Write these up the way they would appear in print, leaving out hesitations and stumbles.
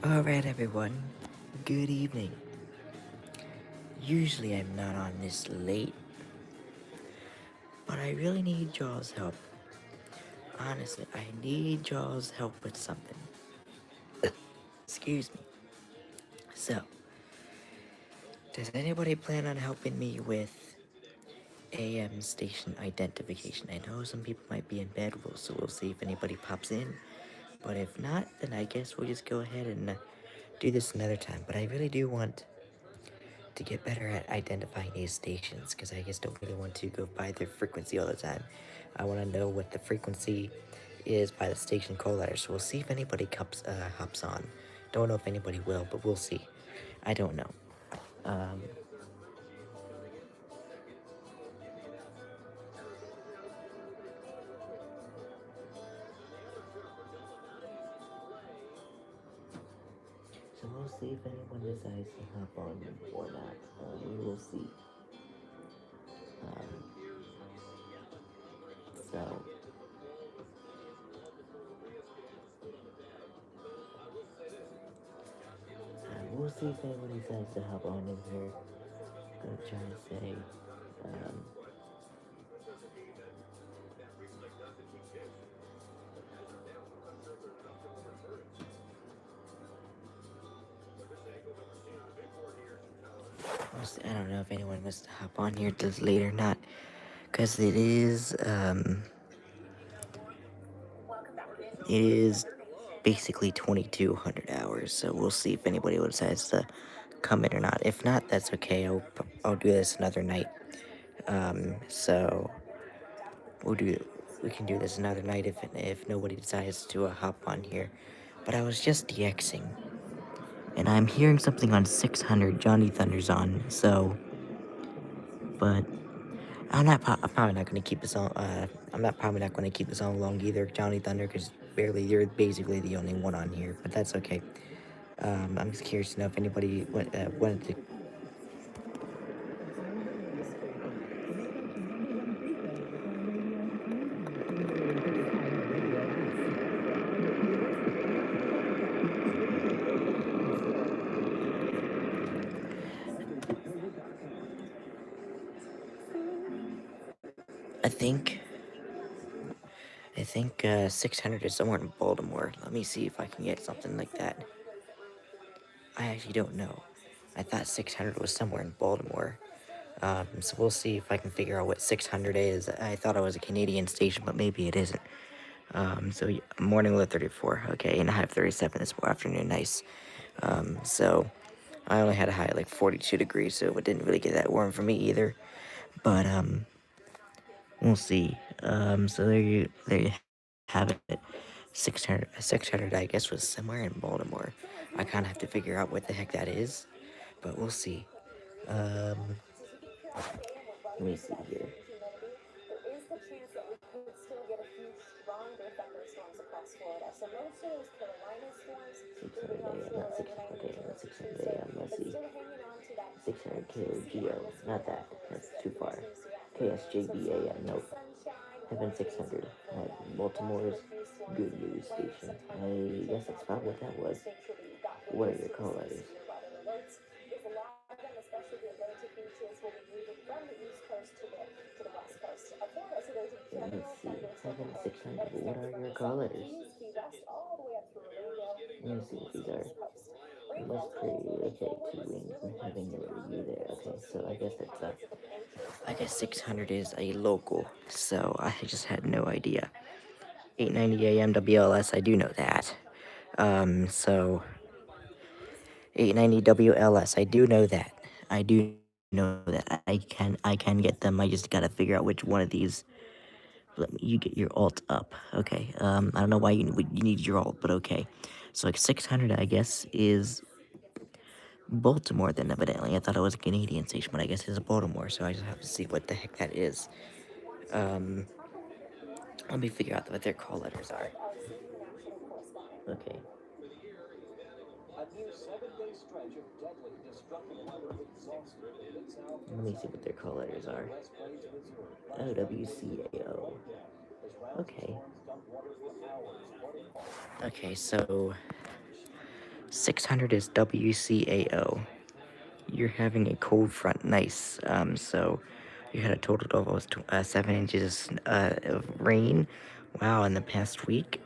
Alright, everyone. Good evening. Usually I'm not on this late, but I really need y'all's help. Honestly, I need y'all's help with something. Excuse me. So, does anybody plan on helping me with AM station identification? I know some people might be in bed, so we'll see if anybody pops in. But if not, then I guess we'll just go ahead and do this another time. But I really do want to get better at identifying these stations because I just don't really want to go by their frequency all the time. I want to know what the frequency is by the station call letter. So we'll see if anybody hops on. Don't know if anybody will, but we'll see. I don't know. Um, so we'll see if anyone decides to hop on or not. We will see. Um, so we'll see if anyone decides to hop on in here. Gonna try to say. Um, I don't know if anyone wants to hop on here this late or not, because it is basically 2200 hours, so we'll see if anybody decides to come in or not. If not, that's okay. I'll do this another night. So we can do this another night if nobody decides to hop on here. But I was just DXing, and I'm hearing something on 600. Johnny Thunder's on, so but I'm probably not gonna keep this on. I'm not probably not gonna keep this on long either, Johnny Thunder, because you're basically the only one on here. But that's okay. I'm just curious to know if anybody wanted to. I think. I think 600 is somewhere in Baltimore. Let me see if I can get something like that. I actually don't know. I thought 600 was somewhere in Baltimore. So we'll see if I can figure out what 600 is. I thought it was a Canadian station, but maybe it isn't. Morning low 34. Okay, and I have 37 this afternoon. Nice. So I only had a high of like 42 degrees, so it didn't really get that warm for me either. But we'll see. So there you have it. 600 I guess was somewhere in Baltimore. I kind of have to figure out what the heck that is, but we'll see. Um, let me see here. 600 AM, not 600 AM, not 600 AM, let's see. 600 KOGO, not that, that's too far. KSJB nope. Heaven 600, Baltimore's good news station. I guess that's probably what that was. What are your call letters? Let's see, Heaven 600, what are your call letters? Let me see what these are. Must pray, okay, 2 wings and having a review there. Okay, so I guess 600 is a local, so I just had no idea. 890 AM WLS, I do know that. So 890 WLS, I do know that. I do know that. I can get them. I just gotta figure out which one of these. You get your alt up. Okay. I don't know why you need your alt, but okay. So like 600, I guess, is Baltimore then evidently. I thought it was a Canadian station, but I guess it's Baltimore, so I just have to see what the heck that is. Um, Let me figure out what their call letters are. Okay. Let me see what their call letters are. OWCAO. Okay. Okay, so 600 is WCAO. You're having a cold front, nice. So you had a total of almost 7 inches of rain. Wow, in the past week.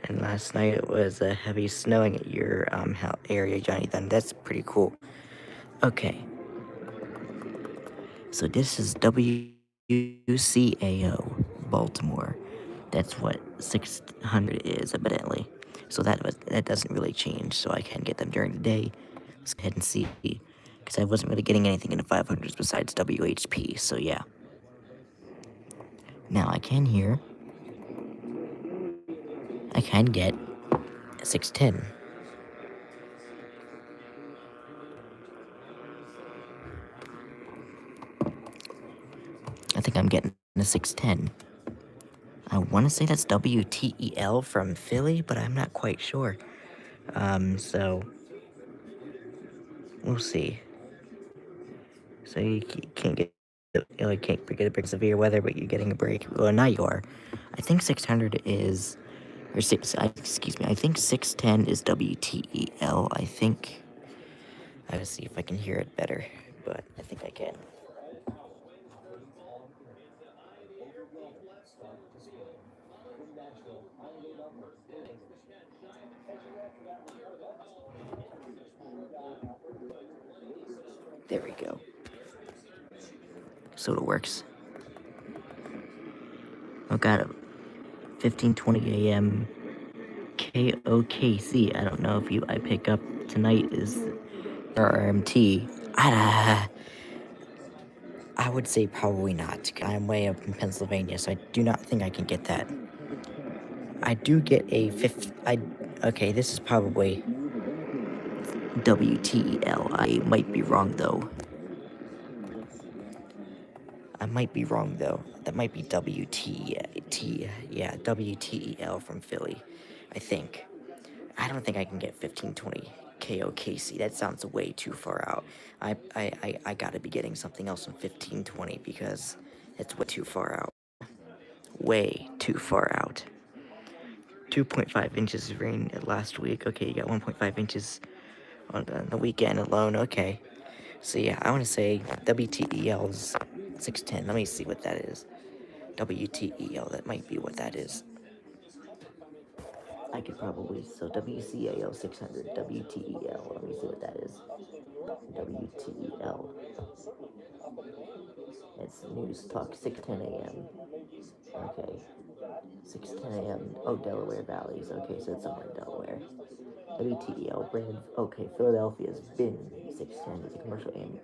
And last night it was heavy snowing at your area, Johnny Then. That's pretty cool. Okay, so this is WCAO, Baltimore. That's what 600 is, evidently. So that doesn't really change, so I can get them during the day. Let's go ahead and see, because I wasn't really getting anything in the 500s besides WHP, so yeah. Now I can get 610. I think I'm getting a 610. I want to say that's WTEL from Philly, but I'm not quite sure. So we'll see. So you can't get, can't get a break severe weather, but you're getting a break. Well, now you are. I think 600 is, excuse me, I think 610 is WTEL. I think, I gotta see if I can hear it better, but I think I can. There we go. So it works. I've got a 15:20 a.m. KOKC. I don't know if I pick up tonight is RMT. I would say probably not. I'm way up in Pennsylvania, so I do not think I can get that. I do get a fifth. Okay, this is probably WTEL. I might be wrong though. That might be WTEL from Philly, I think. I don't think I can get 1520 KOKC. That sounds way too far out. I gotta be getting something else in 1520 because it's way too far out. Way too far out. 2.5 inches of rain last week. Okay, you got 1.5 inches on the weekend alone. Okay. So yeah, I want to say WTEL's 610. Let me see what that is. WTEL, that might be what that is. I could probably, so WCAO 600, WTEL, let me see what that is. WTEL. It's News Talk 610 a.m. Okay. 610 a.m. Oh, Delaware Valleys. Okay, so it's somewhere in Delaware. WTEL, brand. Okay, Philadelphia's been 610. It's a commercial AM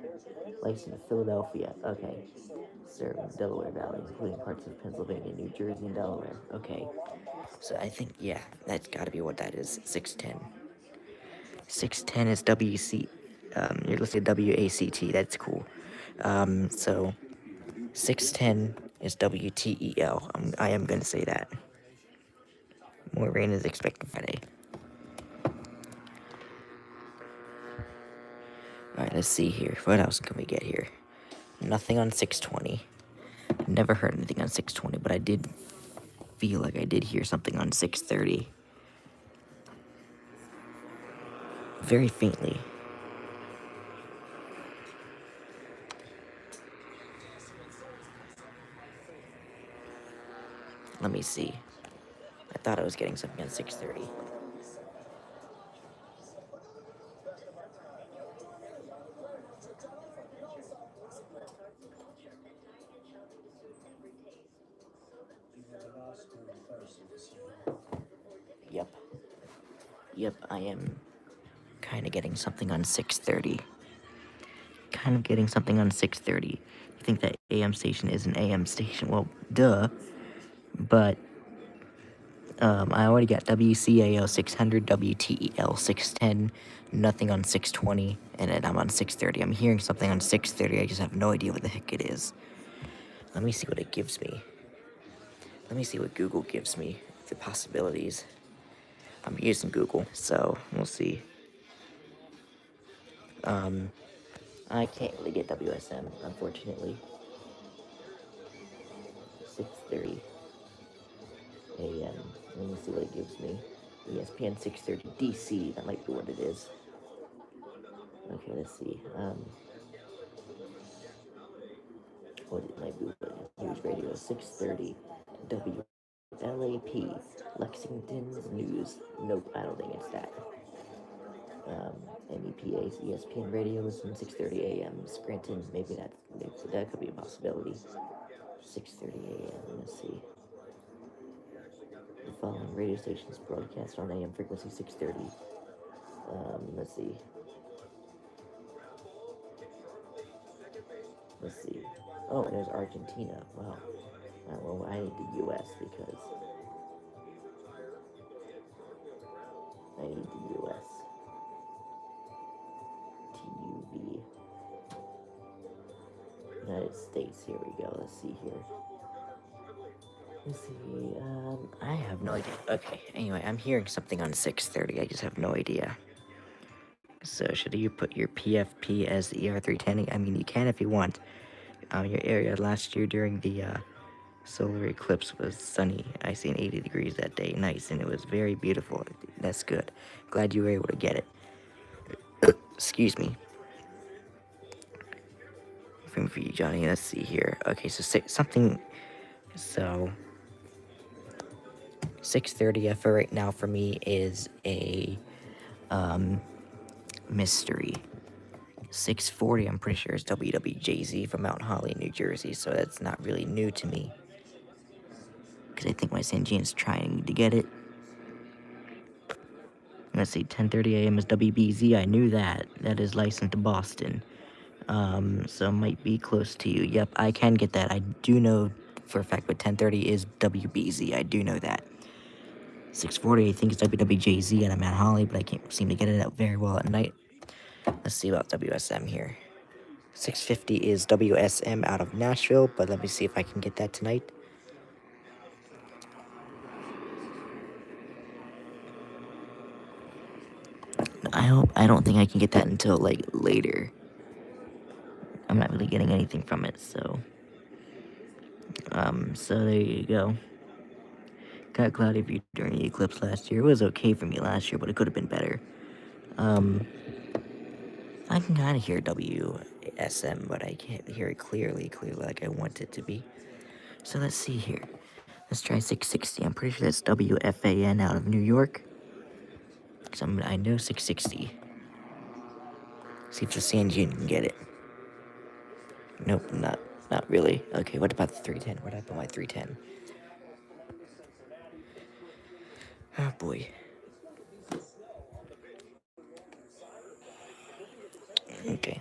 licensed Philadelphia. Okay. Serving Delaware Valley, including parts of Pennsylvania, New Jersey, and Delaware. Okay. So I think, yeah, that's gotta be what that is. 610. 610 is WC. You're listed WACT. That's cool. So 610 is WTEL. I am gonna say that. More rain is expected Friday. Alright, let's see here. What else can we get here? Nothing on 620. Never heard anything on 620, but I did feel like I did hear something on 630. Very faintly. Let me see. I thought I was getting something on 630. Yep. Yep, I am kind of getting something on 630. Kind of getting something on 630. You think that AM station is an AM station? Well, duh. But I already got WCAO 600, WTEL 610, nothing on 620, and then I'm on 630. I'm hearing something on 630. I just have no idea what the heck it is. Let me see what it gives me. Let me see what Google gives me, the possibilities. I'm using Google, so we'll see. I can't really get WSM, unfortunately. 6:30 a.m. Let me see what it gives me. ESPN 630 DC. That might be what it is. Okay, let's see. What it might be. News Radio 630 WLAP Lexington News. Nope, I don't think it's that. MEPA's ESPN Radio is from 6:30 a.m. Scranton. Maybe that could be a possibility. 6:30 a.m. Let's see. The following radio stations broadcast on AM frequency 630. Let's see. Let's see. Oh, there's Argentina. Wow. Well, I need the U.S. because I need the U.S. TUV. United States. Here we go. Let's see here. Let's see. I have no idea. Okay. Anyway, I'm hearing something on 6:30. I just have no idea. So should you put your PFP as the ER310? I mean, you can if you want. Your area last year during the solar eclipse was sunny. I seen 80 degrees that day. Nice, and it was very beautiful. That's good. Glad you were able to get it. Excuse me. Thing for you, Johnny. Let's see here. Okay, so something. So 6:30 for right now for me is a mystery. 6:40, I'm pretty sure, is WWJZ from Mount Holly, New Jersey, so that's not really new to me. Because I think my Sanjian's trying to get it. Let's see, 10:30 a.m. is WBZ. I knew that. That is licensed to Boston. So it might be close to you. Yep, I can get that. I do know for a fact, but 10:30 is WBZ. I do know that. 6:40, I think, is WWJZ, and I'm at Holly, but I can't seem to get it out very well at night. Let's see about WSM here. 6:50 is WSM out of Nashville, but let me see if I can get that tonight. I don't think I can get that until, like, later. I'm not really getting anything from it, so. So there you go. Got cloudy view during the eclipse last year. It was okay for me last year, but it could have been better. I can kind of hear WSM, but I can't hear it clearly like I want it to be. So let's see here. Let's try 660. I'm pretty sure that's WFAN out of New York. Because I know 660. See if the Sanjian can get it. Nope, not really. Okay, what about the 310? What happened to my 310? Oh boy. Okay.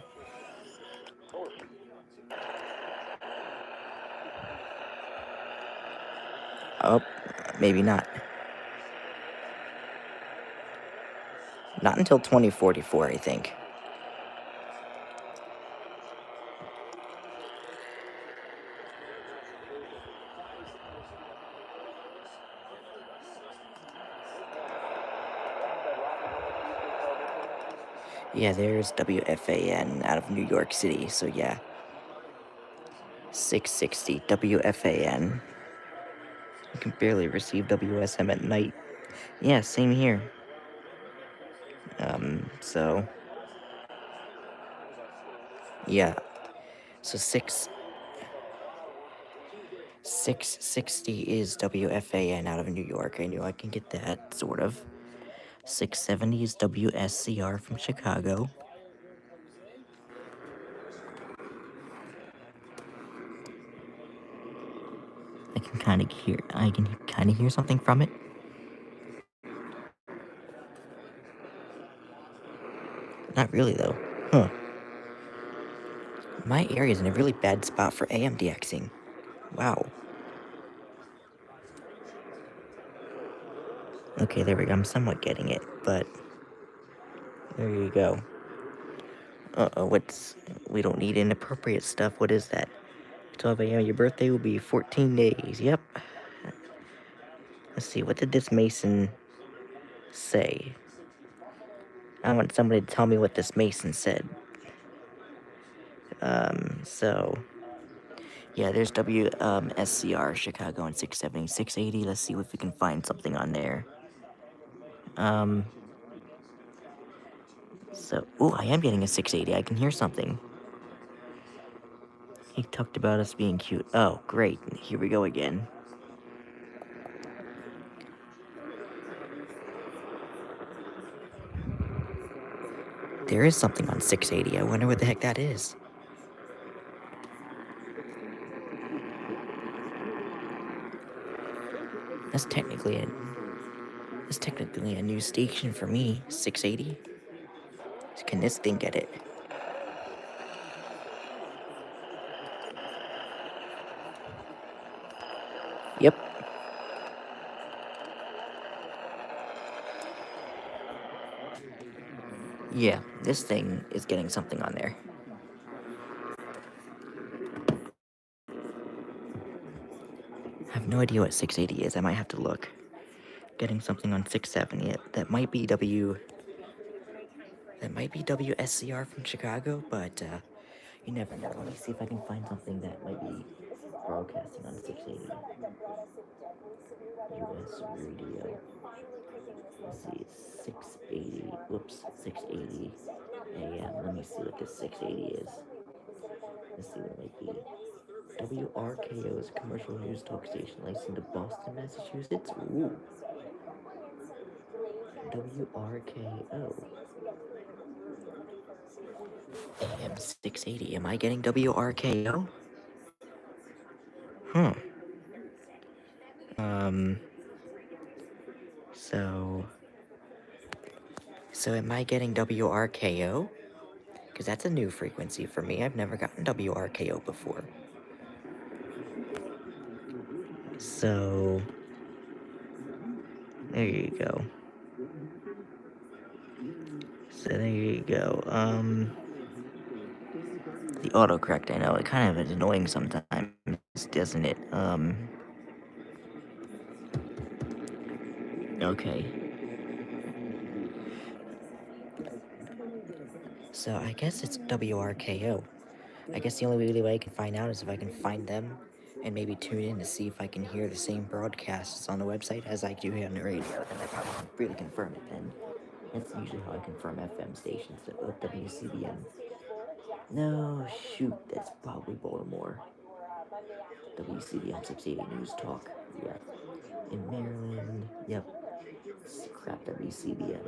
Oh, maybe not. Not until 2044, I think. Yeah, there's WFAN out of New York City, so yeah. 660 WFAN. You can barely receive WSM at night. Yeah, same here. So yeah. So 660 is WFAN out of New York. I knew I can get that, sort of. 670 is WSCR from Chicago. I can kind of hear something from it. Not really, though. Huh. My area is in a really bad spot for AM DXing. Wow. Okay, there we go. I'm somewhat getting it, but there you go. We don't need inappropriate stuff. What is that? 12 a.m. Your birthday will be 14 days. Yep. Let's see, what did this Mason say? I want somebody to tell me what this Mason said. So yeah, there's SCR Chicago and 670, 680. Let's see if we can find something on there. So, oh, I am getting a 680. I can hear something. He talked about us being cute. Oh, great. Here we go again. There is something on 680. I wonder what the heck that is. That's technically a new station for me. 680. Can this thing get it? Yep. Yeah, this thing is getting something on there. I have no idea what 680 is. I might have to look. Getting something on 670. That might be WSCR from Chicago, but you never know. Let me see if I can find something that might be broadcasting on 680. US radio. Let's see, 680. Whoops, 680 AM. Let me see what this 680 is. Let's see what it might be. WRKO is a commercial news talk station licensed to Boston, Massachusetts. Ooh. WRKO. AM 680. Am I getting WRKO? Hmm. So. So am I getting WRKO? Because that's a new frequency for me. I've never gotten WRKO before. So. There you go. So there you go. The autocorrect, I know, it kind of is annoying sometimes, doesn't it? Okay. So I guess it's WRKO. I guess the only really way I can find out is if I can find them and maybe tune in to see if I can hear the same broadcasts on the website as I do here on the radio, and I probably can really confirm it then. That's usually how I confirm FM stations with WCBM. No, shoot, that's probably Baltimore. WCBM 680 News Talk. Yeah. In Maryland. Yep. Crap, WCBM.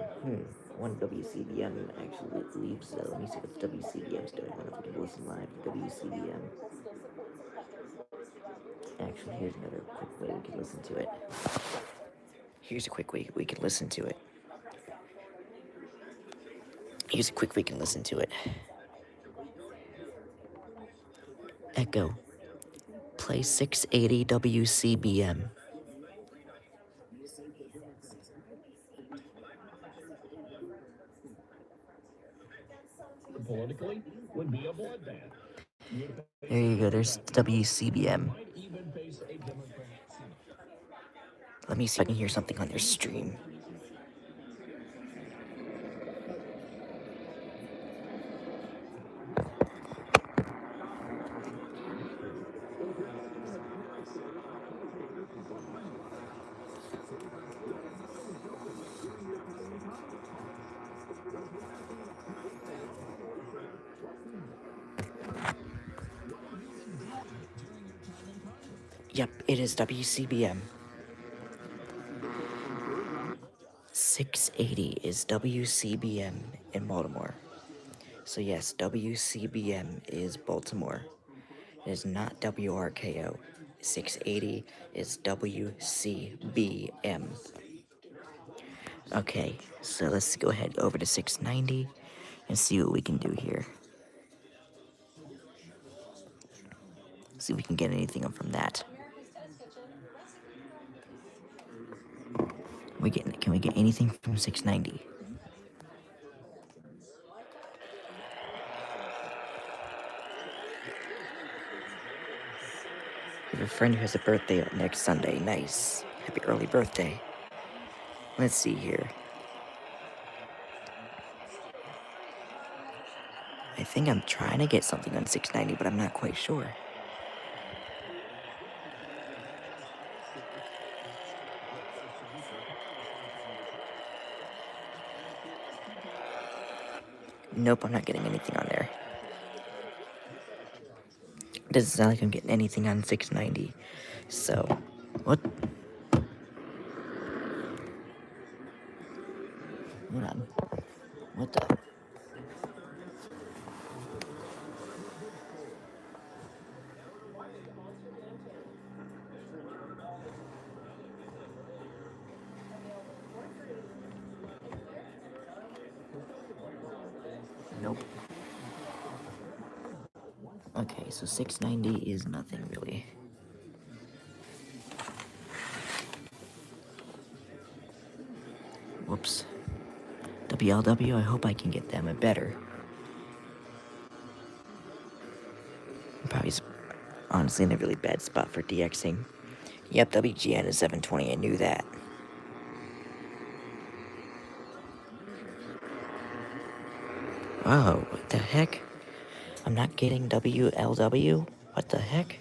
One WCBM actually leaves. Let me see what the WCBM's doing. I wonder if we can listen live to WCBM. Actually, here's another quick way we can listen to it. Here's a quick way we can listen to it. Echo. Play 680 WCBM. Politically, would be a bloodbath. There you go, there's WCBM. Let me see if I can hear something on their stream. Yep, it is WCBM. 680 is WCBM in Baltimore. So yes, WCBM is Baltimore. It is not WRKO. 680 is WCBM. Okay, so let's go ahead over to 690 and see what we can do here. See if we can get anything from that. Can we get anything from 690? We have a friend who has a birthday next Sunday. Nice. Happy early birthday. Let's see here. I think I'm trying to get something on 690, but I'm not quite sure. Nope, I'm not getting anything on there. Doesn't sound like I'm getting anything on 690. So, what? Hold on. What the? Nope. Okay, so 690 is nothing really. Whoops. WLW, I hope I can get them a better. Probably honestly in a really bad spot for DXing. Yep, WGN is 720, I knew that. Oh, what the heck? I'm not getting WLW? What the heck?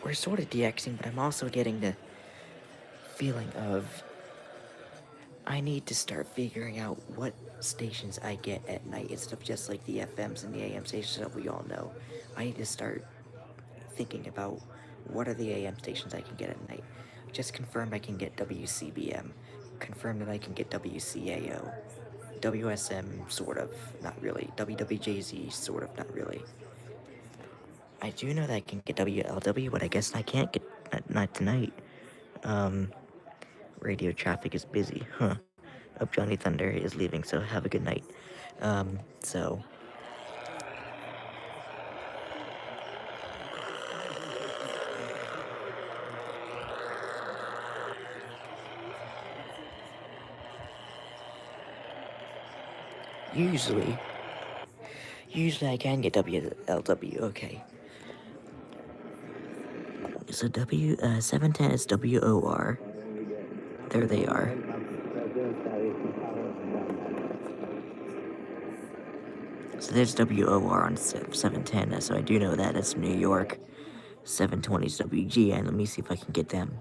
We're sort of DXing, but I'm also getting the feeling of I need to start figuring out what stations I get at night instead of just like the FMs and the AM stations that we all know. I need to start thinking about what are the AM stations I can get at night. Just confirmed I can get WCBM. Confirmed that I can get WCAO. WSM, sort of, not really. WWJZ, sort of, not really. I do know that I can get WLW, but I guess I can't get not tonight. Radio traffic is busy, huh? Hope Johnny Thunder is leaving, so have a good night. So usually I can get WLW. Okay. So 710 is WOR. There they are. So there's WOR on 710, so I do know that. That's New York. 720 is WGN. Let me see if I can get them.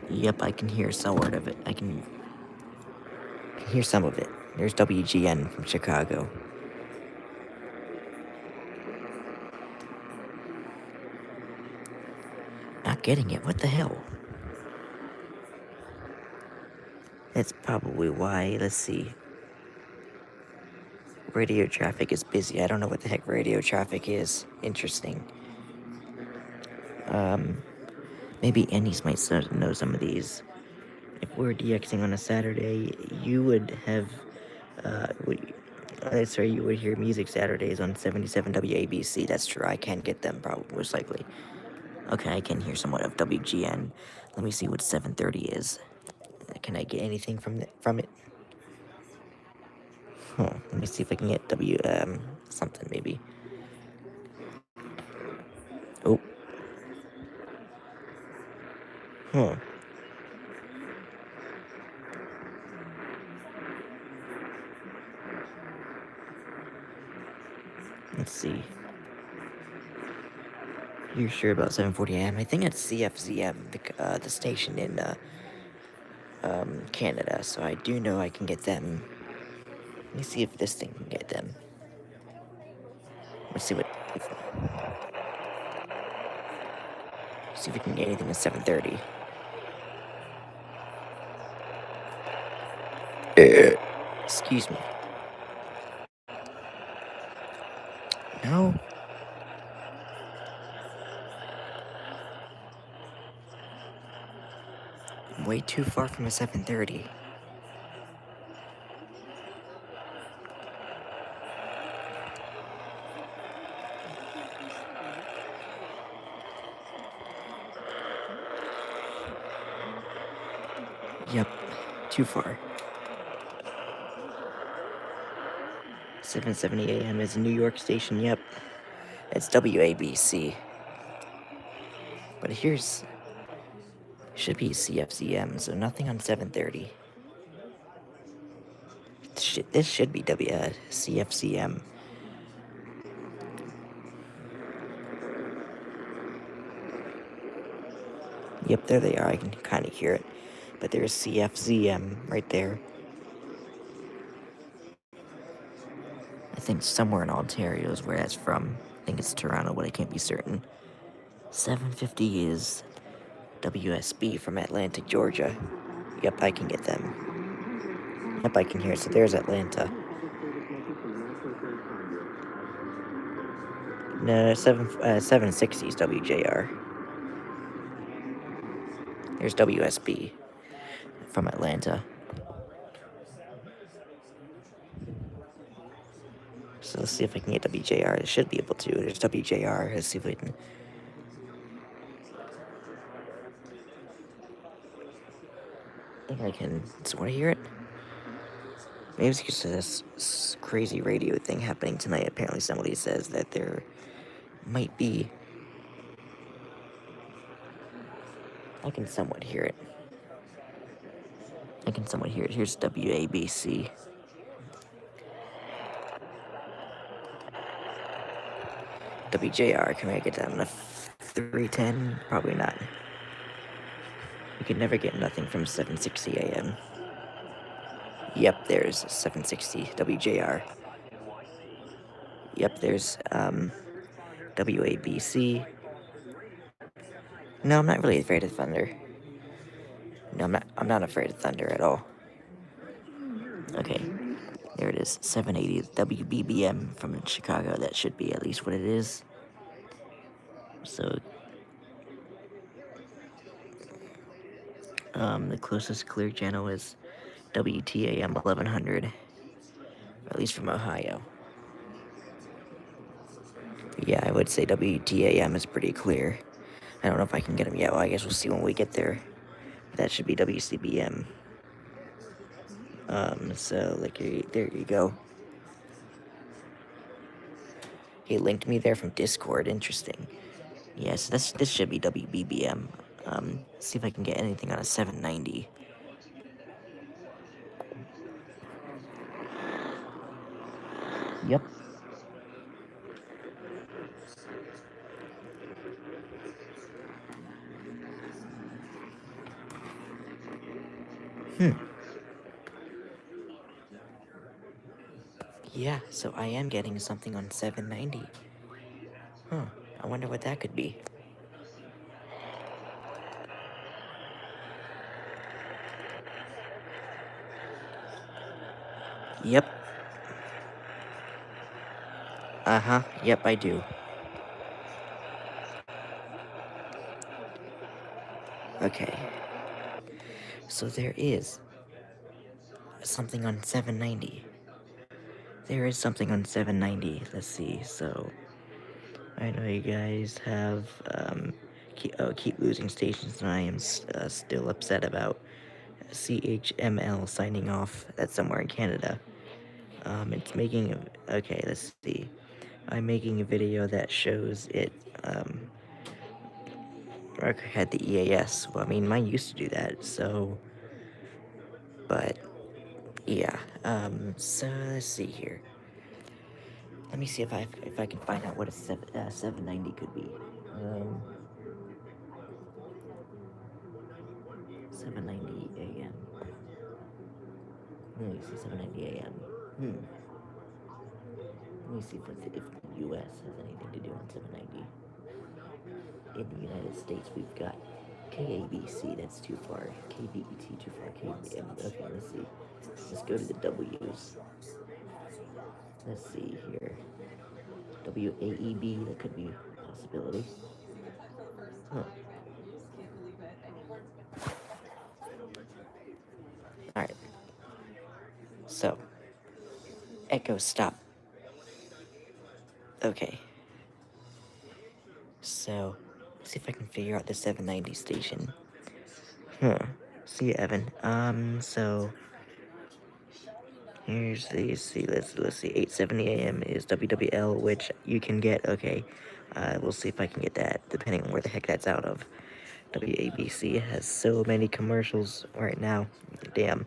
Yep, I can hear somewhat of it. I can hear some of it. There's WGN from Chicago. Not getting it. What the hell? That's probably why. Let's see. Radio traffic is busy. I don't know what the heck radio traffic is. Interesting. Maybe Andy's might know some of these. If we're DXing on a Saturday, you would have, you would hear Music Saturdays on 77 WABC. That's true. I can get them, probably, most likely. Okay, I can hear somewhat of WGN. Let me see what 730 is. Can I get anything from it? Huh. Let me see if I can get something maybe. Oh. Huh. Let's see. You're sure about 740 AM? I think it's CFZM, the station in Canada. So I do know I can get them. Let me see if this thing can get them. Let's see see if we can get anything at 730. Excuse me. No. I'm way too far from a 730. Yep, too far. 7:70 AM is a New York station. Yep, it's WABC. But here's should be CFZM, so nothing on 730. this should be CFCM. Yep, there they are. I can kind of hear it. But there's CFZM right there. I think somewhere in Ontario is where that's from. I think it's Toronto, but I can't be certain. 750 is WSB from Atlanta, Georgia. Yep, I can get them. Yep, I can hear it. So there's Atlanta. No, 760 is WJR. There's WSB from Atlanta. So let's see if I can get WJR. I should be able to. There's WJR. Let's see if we can. I think I can sort of hear it. Maybe it's because of this crazy radio thing happening tonight. Apparently, somebody says that there might be. I can somewhat hear it. Here's WABC. WJR, can I get down to 310? Probably not. You can never get nothing from 760 AM. Yep, there's 760 WJR. Yep, there's WABC. No, I'm not really afraid of thunder. No, I'm not afraid of thunder at all. Okay, there it is. 780 WBBM from Chicago. That should be at least what it is. So, the closest clear channel is WTAM 1100, or at least from Ohio. Yeah, I would say WTAM is pretty clear. I don't know if I can get them yet. Well, I guess we'll see when we get there. That should be WCBM. So, like, there you go. He linked me there from Discord. Interesting. Yes, this should be WBBM. See if I can get anything on a 790. Yep. Yeah, so I am getting something on 790. Huh. I wonder what that could be. Yep. Uh-huh. Yep, I do. Okay. So there is something on 790. There is something on 790. Let's see. So I know you guys have keep losing stations, and I am still upset about CHML signing off. That's somewhere in Canada. It's making okay. Let's see. I'm making a video that shows it. I had the EAS. Well, I mean, mine used to do that. So, but yeah. So let's see here. Let me see if I can find out what a 790 could be. 790 AM. Let me see 790 AM. Let me see if the US has anything to do on 790. In the United States, we've got KABC, that's too far. KBET, too far. KBM, okay, let's see. Let's go to the W's. Let's see here. WAEB, that could be a possibility. Huh. Alright. So, Echo stop. Okay. So, let's see if I can figure out the 790 station. See you, Evan. So here's the let's see 870 AM is WWL, which you can get. Okay, we'll see if I can get that, depending on where the heck that's out of. WABC has so many commercials right now. Damn.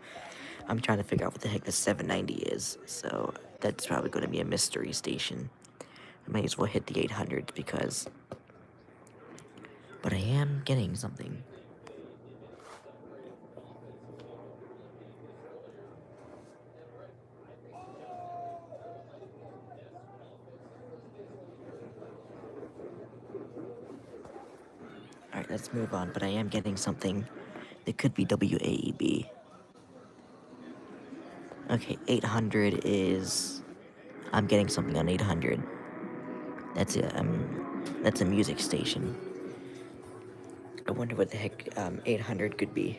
I'm trying to figure out what the heck the 790 is, so that's probably going to be a mystery station. I might as well hit the 800 because... But I am getting something. Alright, let's move on, but I am getting something that could be WAEB. Okay, 800 is... I'm getting something on 800. That's a music station. I wonder what the heck 800 could be.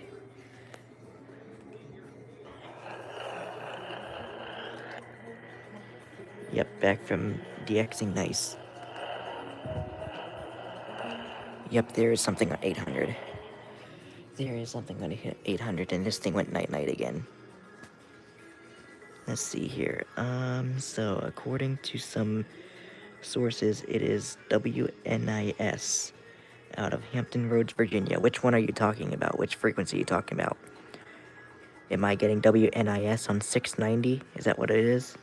Yep, back from DXing Nice. Yep, there is something on 800. There is something on 800, and this thing went night-night again. Let's see here. So according to some sources, it is WNIS out of Hampton Roads, Virginia. Which one are you talking about? Which frequency are you talking about? Am I getting WNIS on 690? Is that what it is?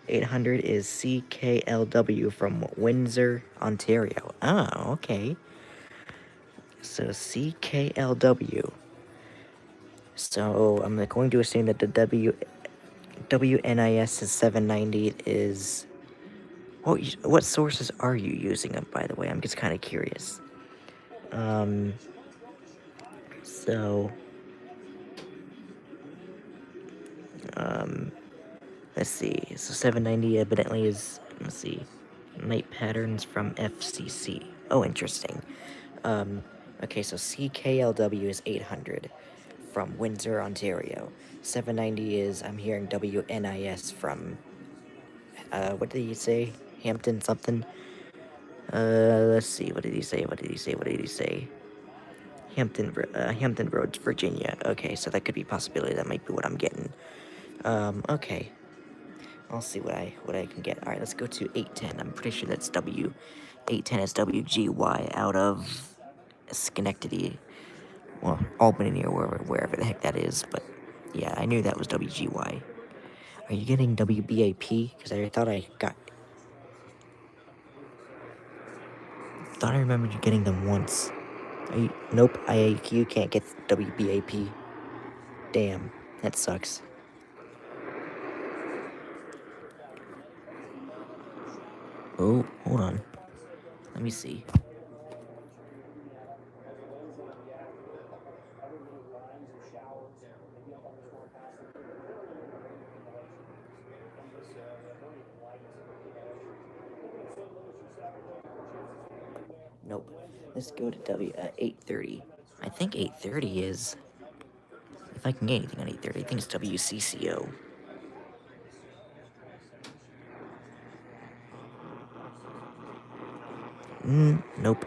800 is CKLW from Windsor, Ontario. Oh, okay. So CKLW. So I'm going to assume that the WNIS is 790 is... What sources are you using, by the way? I'm just kind of curious. So... let's see. So 790 evidently is... Let's see. Night patterns from FCC. Oh, interesting. Okay, so CKLW is 800 from Windsor, Ontario. 790 is, I'm hearing WNIS from, what did he say? Hampton something? Let's see, what did he say? Hampton Roads, Virginia. Okay, so that could be a possibility. That might be what I'm getting. Okay. I'll see what I can get. Alright, let's go to 810. I'm pretty sure that's 810 is WGY out of Schenectady. Well, Albany or wherever the heck that is, but yeah, I knew that was WGY. Are you getting WBAP? Because I thought I remembered you getting them once. Nope, you can't get WBAP. Damn, that sucks. Oh, hold on. Let me see. Nope. Let's go to 830. I think 830 is... If I can get anything on 830, I think it's WCCO. Nope.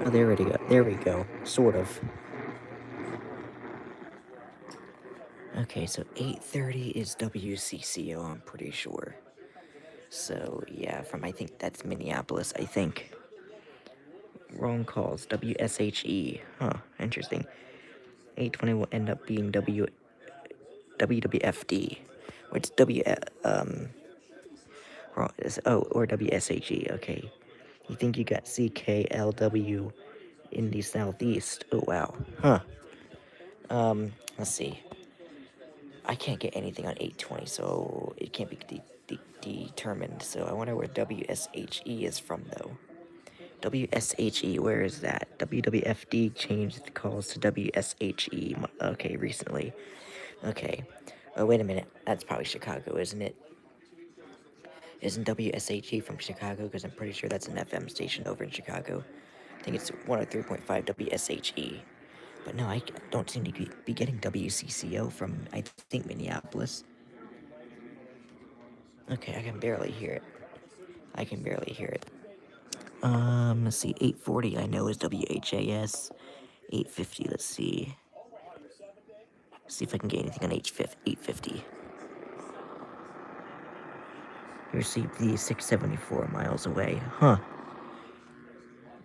Oh, there we go. There we go. Sort of. Okay, so 830 is WCCO, I'm pretty sure. So, yeah, I think that's Minneapolis, I think. Wrong calls. WSHE. Huh, interesting. 820 will end up being WWFD. Which or WSHE, okay. You think you got CKLW in the southeast? Oh, wow. Huh. Let's see. I can't get anything on 820, so it can't be determined. So I wonder where WSHE is from, though. WSHE, where is that? WWFD changed the calls to WSHE, okay, recently. Okay. Oh, wait a minute. That's probably Chicago, isn't it? Isn't WSHE from Chicago? Because I'm pretty sure that's an FM station over in Chicago. I think it's 103.5 WSHE. But no, I don't seem to be getting WCCO from, I think, Minneapolis. Okay, I can barely hear it. Let's see, 840 I know is WHAS. 850, let's see. See if I can get anything on 850. You received the 674 miles away. Huh.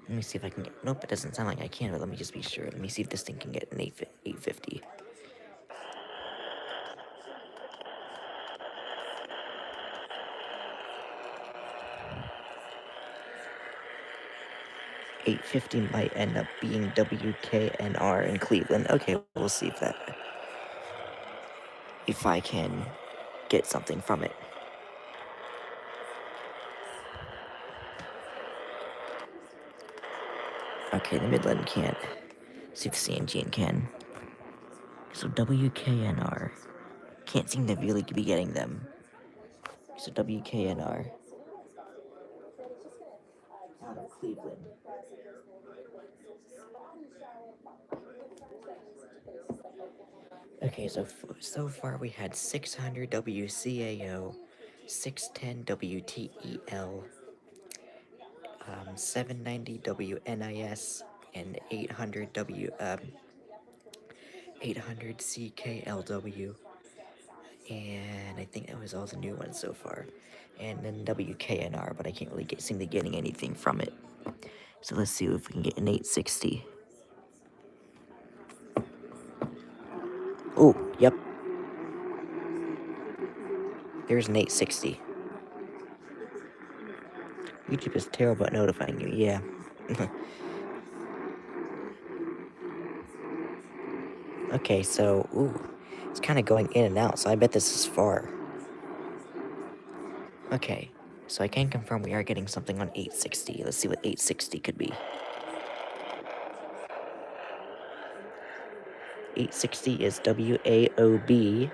Let me see if I can get... Nope, it doesn't sound like I can, but let me just be sure. Let me see if this thing can get an 850. 850 might end up being WKNR in Cleveland. Okay, we'll see if I can get something from it. Okay, the Midland can't. See if the CNGN can. So WKNR. Can't seem to really be getting them. So WKNR. Out of Cleveland. Okay, so far we had 600 WCAO, 610 WTEL, 790 WNIS, and 800 CKLW, and I think that was all the new ones so far, and then WKNR, but I can't really seem to getting anything from it. So let's see if we can get an 860. Oh, yep. There's an 860. YouTube is terrible at notifying you, yeah. Okay, so, it's kind of going in and out, so I bet this is far. Okay, so I can confirm we are getting something on 860. Let's see what 860 could be. 860 is WAOB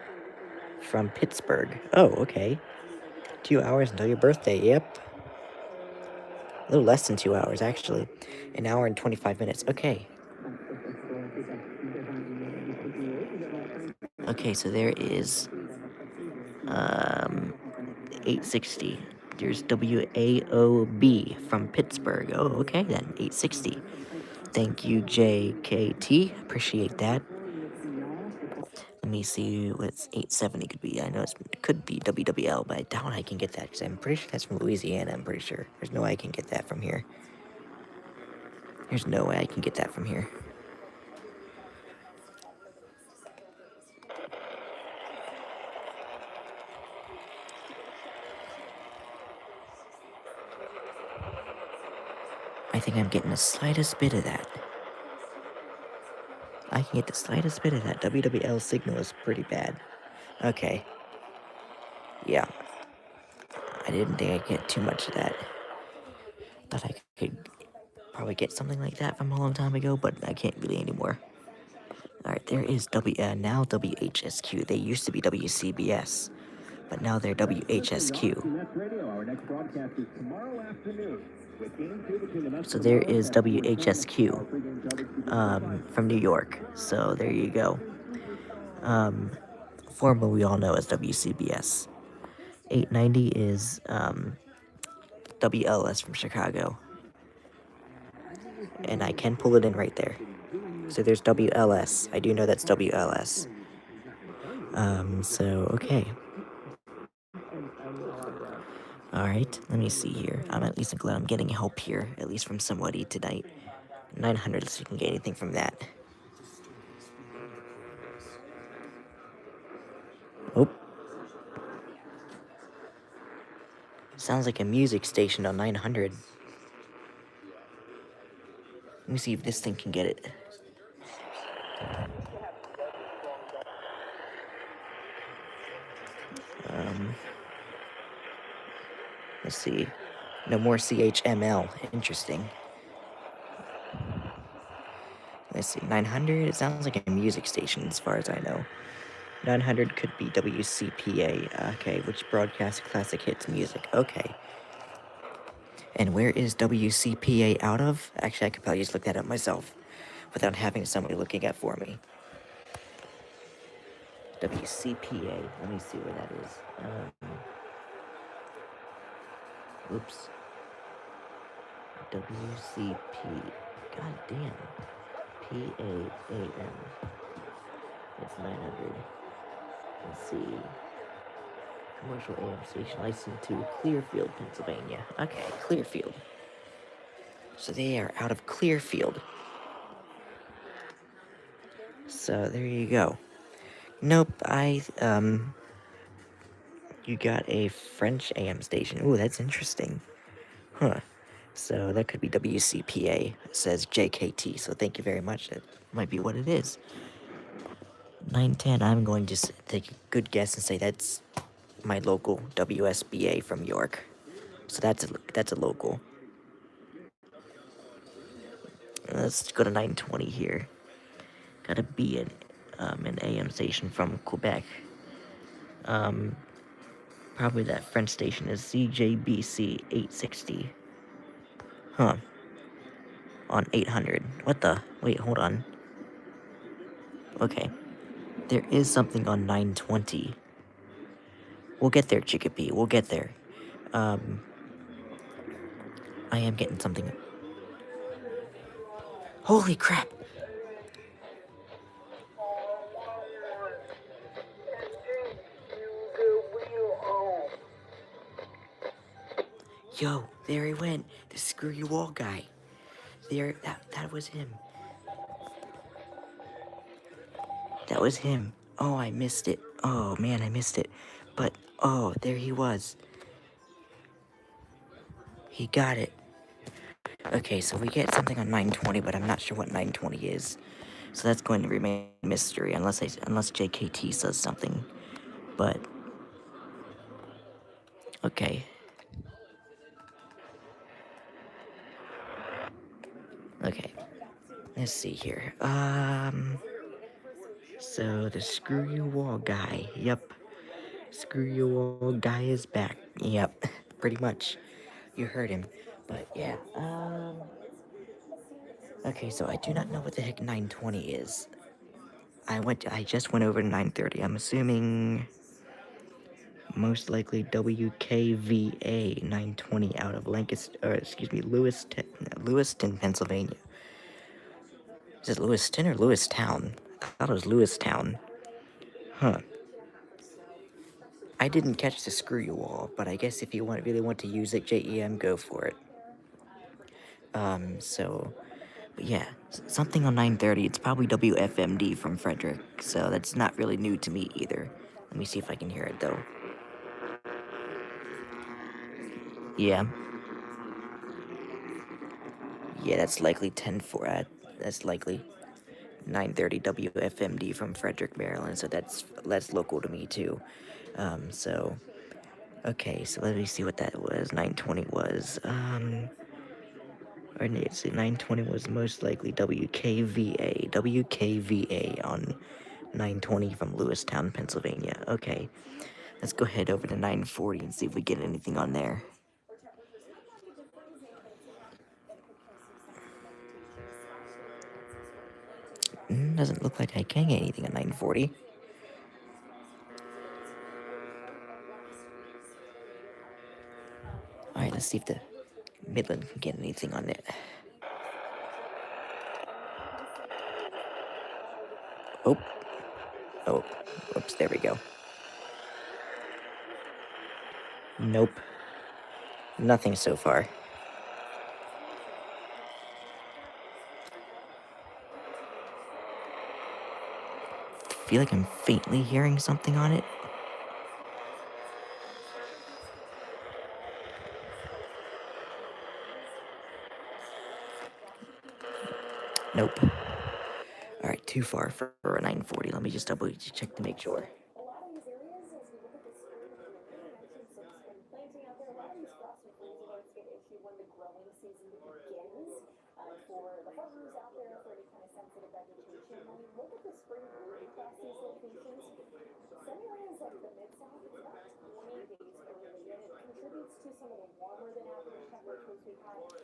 from Pittsburgh. Oh, okay. 2 hours until your birthday, yep. A little less than 2 hours, actually. An hour and 25 minutes. Okay. Okay, so there is 860. There's WAOB from Pittsburgh. Oh, okay then. 860. Thank you, JKT. Appreciate that. Let me see what 870 could be. I know it could be WWL, but I doubt I can get that because I'm pretty sure that's from Louisiana. I'm pretty sure. There's no way I can get that from here. There's no way I can get that from here. I think I'm getting the slightest bit of that. I can get the slightest bit of that. WWL signal is pretty bad. Okay. Yeah. I didn't think I'd get too much of that. Thought I could probably get something like that from a long time ago, but I can't really anymore. Alright, there is now WHSQ. They used to be WCBS, but now they're WHSQ. So there is WHSQ from New York. So there you go. Formerly we all know as WCBS. 890 is WLS from Chicago. And I can pull it in right there. So there's WLS. I do know that's WLS. So, okay. Alright, let me see here. I'm at least glad I'm getting help here, at least from somebody tonight. 900, let's see if we can get anything from that. Oh. Sounds like a music station on 900. Let me see if this thing can get it. Let's see. No more CHML. Interesting. Let's see. 900? It sounds like a music station as far as I know. 900 could be WCPA. Okay, which broadcasts classic hits music. Okay. And where is WCPA out of? Actually, I could probably just look that up myself without having somebody looking at for me. WCPA. Let me see where that is. Oops. WCP. God damn. PAAM. It's 900. Let's see. Commercial AM station licensed to Clearfield, Pennsylvania. Okay, Clearfield. So they are out of Clearfield. So there you go. Nope, you got a French AM station. Ooh, that's interesting. Huh. So that could be WCPA. It says JKT, so thank you very much. That might be what it is. 910, I'm going to take a good guess and say that's my local WSBA from York. So that's a local. Let's go to 920 here. Gotta be an AM station from Quebec. Probably that French station is CJBC 860. Huh. On 800. What the? Wait, hold on. Okay. There is something on 920. We'll get there, Chicopee. We'll get there. Um, I am getting something. Holy crap! Yo, there he went. The Screw You All guy. There, that was him. That was him. Oh, I missed it. Oh, man, I missed it. But, oh, there he was. He got it. Okay, so we get something on 920, but I'm not sure what 920 is. So that's going to remain a mystery unless JKT says something. But, okay. Okay. Let's see here. So the Screw You All guy. Yep. Screw You All guy is back. Yep. Pretty much. You heard him. But yeah, okay, so I do not know what the heck 920 is. I just went over to 930. I'm assuming most likely WKVA 920 out of Lancaster, or excuse me, Lewiston, Pennsylvania. Is it Lewiston or Lewistown? I thought it was Lewistown. Huh. I didn't catch the Screw You All, but I guess if you really want to use it, JEM, go for it. So, but yeah, something on 930. It's probably WFMD from Frederick, so that's not really new to me either. Let me see if I can hear it though. Yeah. Yeah, that's likely 10-4. That's likely 930 WFMD from Frederick, Maryland. So that's local to me too. So okay, so let me see what that was. 920 was or let's see, 920 was most likely WKVA on 920 from Lewistown, Pennsylvania. Okay, let's go head over to 940 and see if we get anything on there. Doesn't look like I can get anything at 940. Alright, let's see if the Midland can get anything on it. Oh. Oh. Oops, there we go. Nope. Nothing so far. I feel like I'm faintly hearing something on it. Nope. Alright, too far for a 940. Let me just double check to make sure.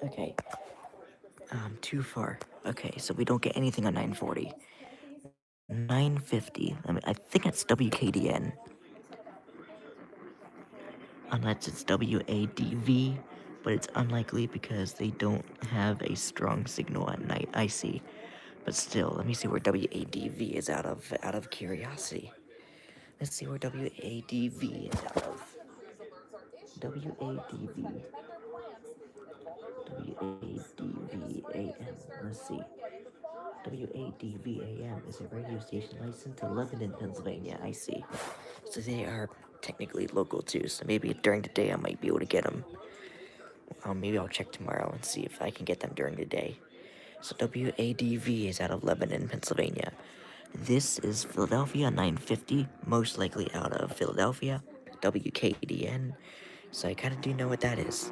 Okay. Too far. Okay, so we don't get anything on 940. 950. I think it's WKDN. Unless it's WADV, but it's unlikely because they don't have a strong signal at night. I see. But still, let me see where WADV is out of curiosity. Let's see where WADV is out of. WADV. WADVAM. Let's see. WADVAM is a radio station licensed in Lebanon, Pennsylvania. I see. So they are technically local too, so maybe during the day I might be able to get them. Maybe I'll check tomorrow and see if I can get them during the day. So WADV is out of Lebanon, Pennsylvania. This is Philadelphia 950, most likely out of Philadelphia. WKDN. So I kind of do know what that is.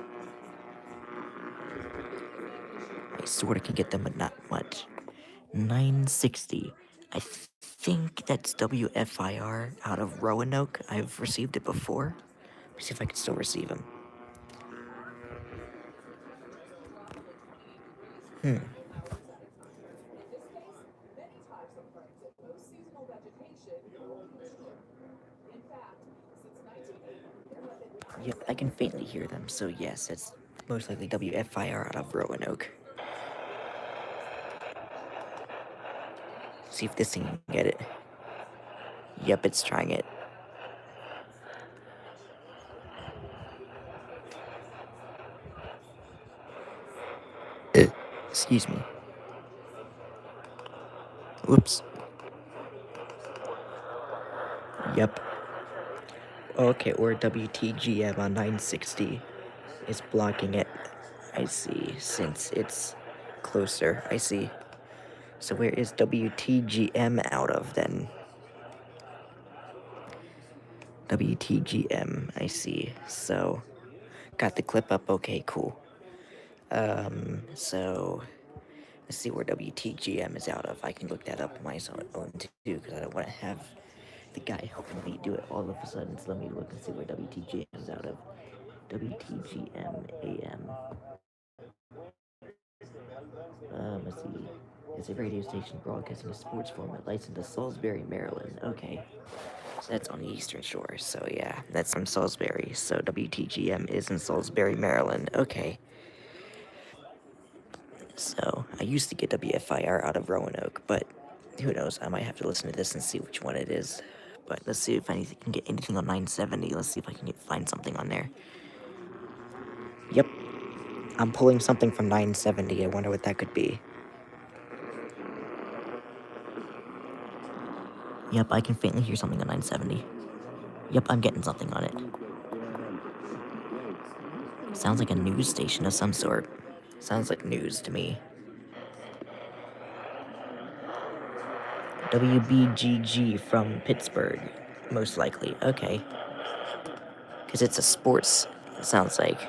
I sort of can get them, but not much. 960. I think that's WFIR out of Roanoke. I've received it before. Let me see if I can still receive them. Yep, I can faintly hear them, so yes, it's most likely WFIR out of Roanoke. See if this thing can get it. Yep, it's trying it. Excuse me. Whoops. Yep. Okay, or WTGM on 960 is blocking it. I see, since it's closer. I see. So where is WTGM out of then? WTGM, I see. So, got the clip up. Okay, cool. So let's see where WTGM is out of. I can look that up on my own too, because I don't want to have the guy helping me do it all of a sudden. So let me look and see where WTGM is out of. WTGM AM. Let's see. It's a radio station broadcasting a sports format licensed to Salisbury, Maryland. Okay. So that's on the Eastern Shore. So yeah, that's from Salisbury. So WTGM is in Salisbury, Maryland. Okay. So I used to get WFIR out of Roanoke, but who knows? I might have to listen to this and see which one it is. But let's see if I can get anything on 970. Let's see if I can find something on there. Yep. I'm pulling something from 970. I wonder what that could be. Yep, I can faintly hear something on 970. Yep, I'm getting something on it. Sounds like a news station of some sort. Sounds like news to me. WBGG from Pittsburgh, most likely. Okay. Because it's a sports, it sounds like.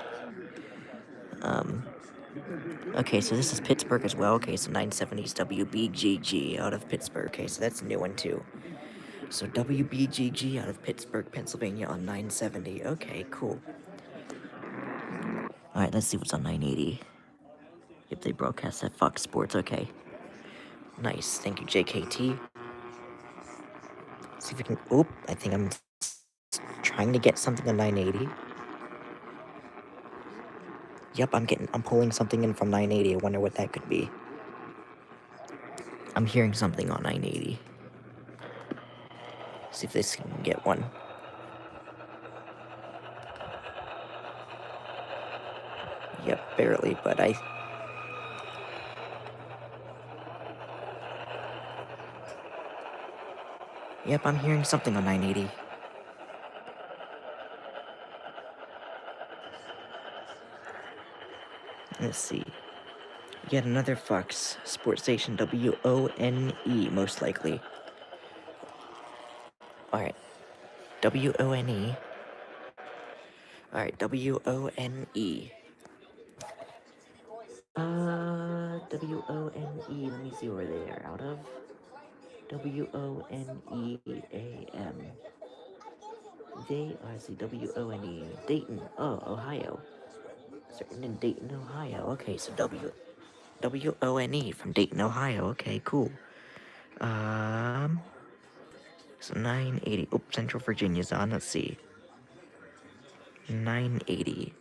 Okay, so this is Pittsburgh as well. Okay, so 970 is WBGG out of Pittsburgh. Okay, so that's a new one too. So WBGG out of Pittsburgh, Pennsylvania on 970. Okay, cool. Alright, let's see what's on 980. Yep, they broadcast at Fox Sports. Okay. Nice. Thank you, JKT. See if we can. Oop, I think I'm trying to get something on 980. Yep, I'm pulling something in from 980. I wonder what that could be. I'm hearing something on 980. See if this can get one. Yep, barely, but I... Yep, I'm hearing something on 980. Let's see. Yet another Fox sports station, WONE, most likely. Alright. WONE. Alright, WONE. WONE. Let me see where they are out of. WONEAM. They are, see, WONE. Dayton. Oh, Ohio. Certain in Dayton, Ohio. Okay, so WONE from Dayton, Ohio. Okay, cool. So 980. Oh, Central Virginia's on. Let's see. 980.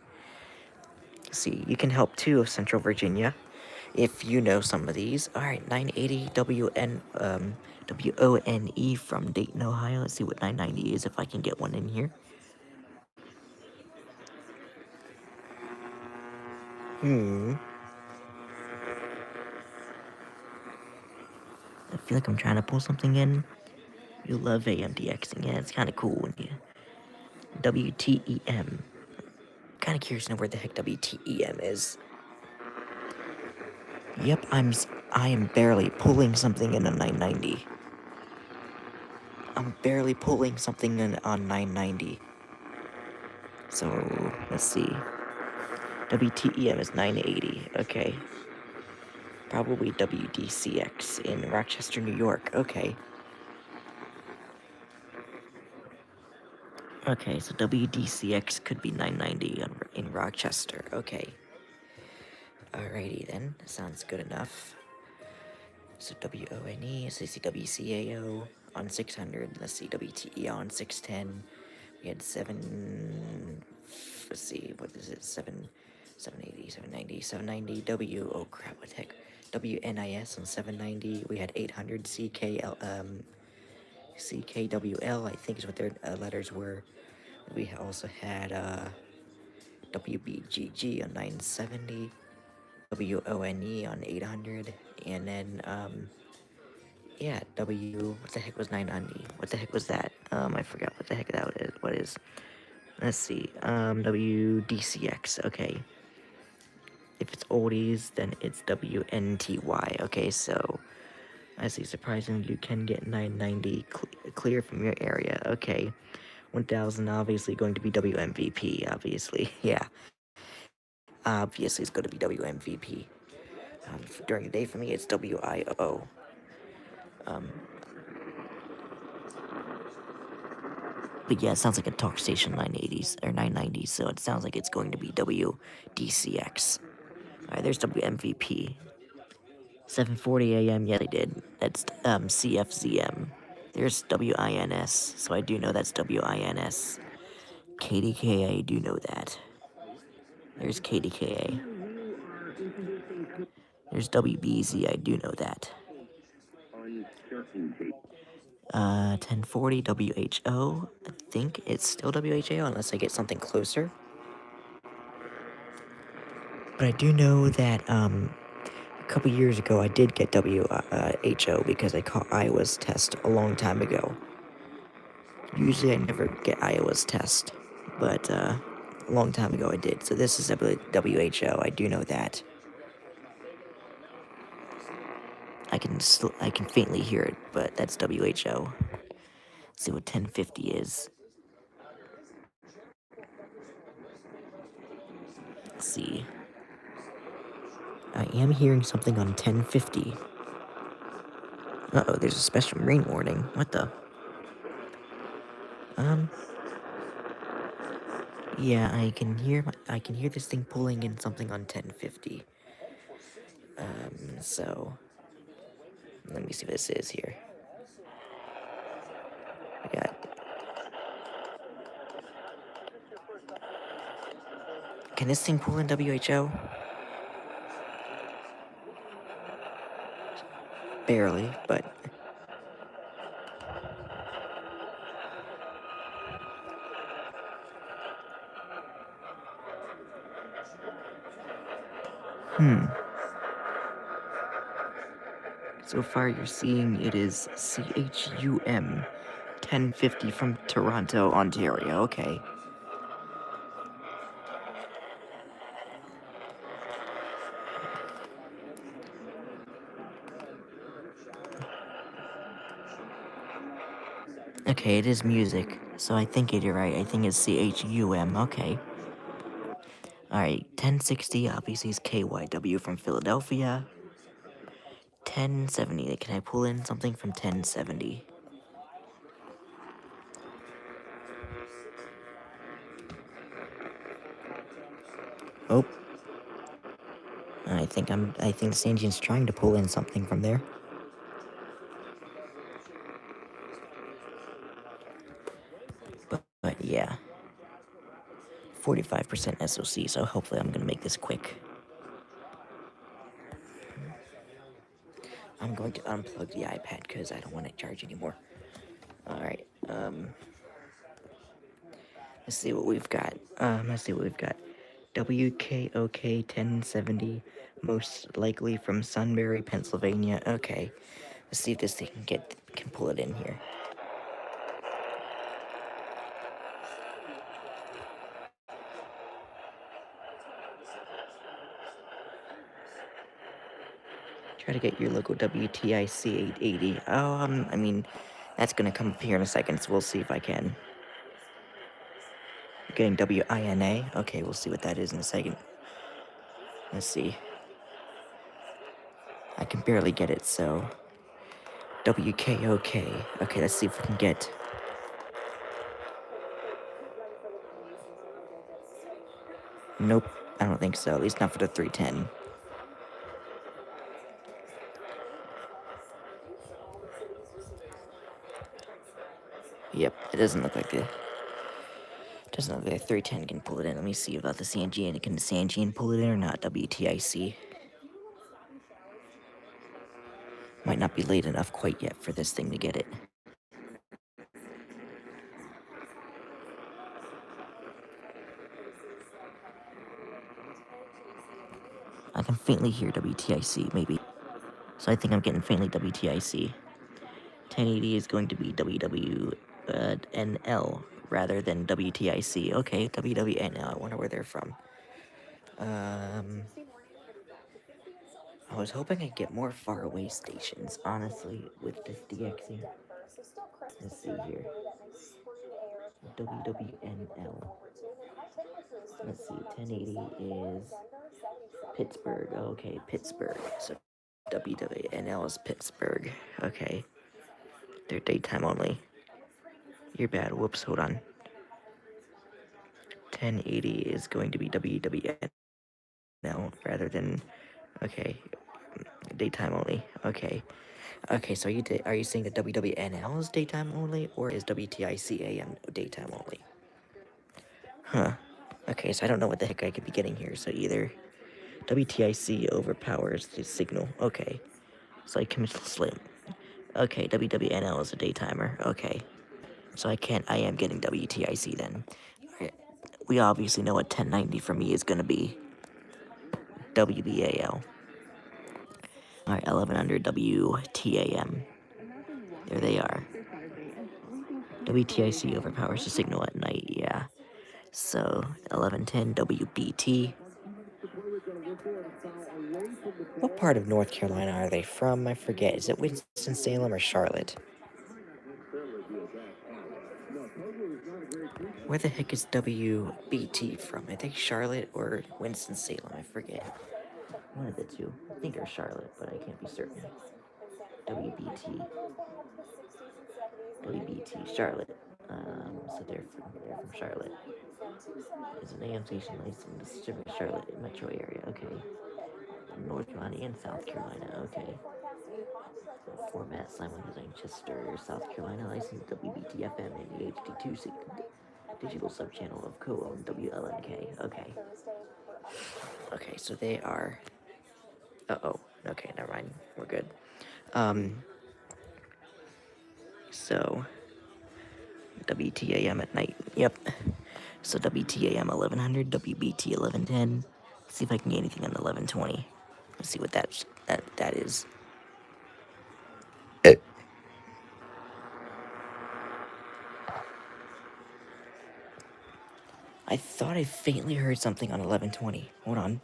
See, you can help too of Central Virginia if you know some of these. Alright, 980 WONE from Dayton, Ohio. Let's see what 990 is if I can get one in here. I feel like I'm trying to pull something in. You love AMDXing. Yeah, it's kind of cool when you... WTEM. kind of curious to know where the heck WTEM is. Yep, I am barely pulling something in a 990. I'm barely pulling something in on 990. So let's see. WTEM is 980. Okay. Probably WDCX in Rochester, New York. Okay. Okay, so WDCX could be 990 in Rochester. Okay. Alrighty then. Sounds good enough. So WONE, CCWCAO on 600. Let's see, WTE on 610. We had 7. Let's see, what is it? 780, 790, 790. Oh crap, what the heck? WNIS on 790. We had 800 CKWL, I think is what their letters were. We also had WBGG on 970. WONE on 800. And then, yeah, what the heck was 990? What the heck was that? I forgot what the heck that is. What is, let's see, WDCX, okay. If it's oldies, then it's WNTY, okay, so, I see, surprisingly, you can get 990 clear from your area, okay. 1000, obviously, going to be WMVP, obviously, yeah. Obviously, it's going to be WMVP. During the day, for me, it's WIO. But yeah, it sounds like a talk station 980s or 990s, so it sounds like it's going to be WDCX. Alright, there's WMVP. 7:40 a.m. Yeah, they did. That's CFZM. There's WINS, so I do know that's WINS. KDKA, I do know that. There's KDKA. There's WBZ, I do know that. 1040 WHO. I think it's still WHO unless I get something closer. But I do know that a couple years ago I did get WHO because I caught Iowa's test a long time ago. Usually I never get Iowa's test, but a long time ago I did. So this is WHO. I do know that. I can faintly hear it, but that's WHO. Let's see what 1050 is. Let's see. I am hearing something on 1050. Uh-oh, there's a special rain warning. What the? Yeah, I can hear this thing pulling in something on 1050. So let me see what this is here. We got. Can this thing pull in WHO? Barely, but. So far, you're seeing it is CHUM 1050 from Toronto, Ontario. Okay. Okay, it is music, so I think you're right. I think it's CHUM. Okay. Alright, 1060 obviously is KYW from Philadelphia. 1070, can I pull in something from 1070? Oh. I think Sanjian's trying to pull in something from there. But yeah. 45% SOC, so hopefully I'm gonna make this quick. I'm going to unplug the iPad because I don't want it charged anymore. Alright, let's see what we've got. WKOK 1070, most likely from Sunbury, Pennsylvania. Okay, let's see if this thing can pull it in here. Try to get your local WTIC 880. Oh, I mean, that's gonna come up here in a second, so we'll see if I can. Getting WINA? Okay, we'll see what that is in a second. Let's see. I can barely get it, so... WKOK. Okay, let's see if we can get... Nope, I don't think so, at least not for the 310. Yep, it doesn't look like the... Doesn't look like the 310 can pull it in. Let me see about the Sangean. Can the Sangean pull it in or not? WTIC. Might not be late enough quite yet for this thing to get it. I can faintly hear WTIC, maybe. So I think I'm getting faintly WTIC. 1080 is going to be WWNL rather than WTIC. Okay, WWNL. I wonder where they're from. I was hoping I'd get more faraway stations, honestly, with this DXing. Let's see here. WWNL. Let's see, 1080 is Pittsburgh. Okay, Pittsburgh. So WWNL is Pittsburgh. Okay. They're daytime only. You're bad. Whoops, hold on. 1080 is going to be WWNL rather than... Okay. Daytime only. Okay. Okay, so are you saying that WWNL is daytime only, or is WTIC AM daytime only? Huh. Okay, so I don't know what the heck I could be getting here, so either WTIC overpowers the signal. Okay. So I can slim. Okay, WWNL is a daytimer. Okay. So I am getting WTIC then. We obviously know what 1090 for me is going to be. WBAL. Alright, 1100 WTAM. There they are. WTIC overpowers the signal at night, yeah. So, 1110 WBT. What part of North Carolina are they from? I forget. Is it Winston-Salem or Charlotte? Where the heck is WBT from? I think Charlotte or Winston-Salem. I forget. One of the two. I think they're Charlotte, but I can't be certain. WBT. WBT, Charlotte. So they're from Charlotte. Is an AM station licensed in the Pacific Charlotte metro area. Okay. North Carolina and South Carolina. Okay. Format simulcasting Chester, South Carolina. Licensed WBT FM and the HD2 digital subchannel of co-owned WLNK. Okay. Okay, so they are... Uh-oh. Okay, never mind. We're good. So... WTAM at night. Yep. So WTAM 1100, WBT 1110. Let's see if I can get anything on the 1120. Let's see what that is. I thought I faintly heard something on 1120. Hold on.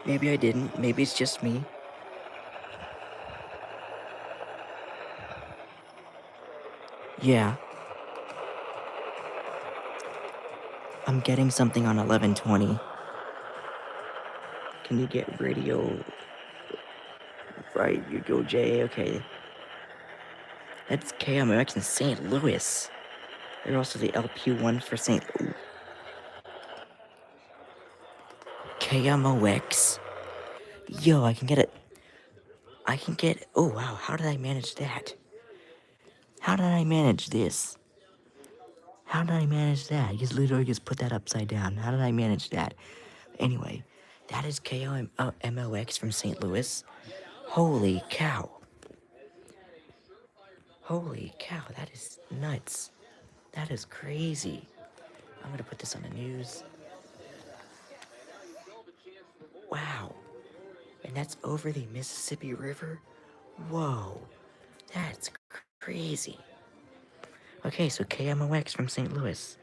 Maybe I didn't. Maybe it's just me. Yeah. I'm getting something on 1120. Can you get radio? Right, you go J. Okay. That's KMOX in St. Louis. There's also the LP1 for St. Louis. KMOX. Yo, I can get it. Oh wow, how did I manage that? How did I manage this? How did I manage that? I just literally just put that upside down. How did I manage that? Anyway, that is KMOX from St. Louis. Holy cow. Holy cow, that is nuts. That is crazy. I'm gonna put this on the news. Wow. And that's over the Mississippi River? Whoa. That's crazy. Okay, so KMOX from St. Louis.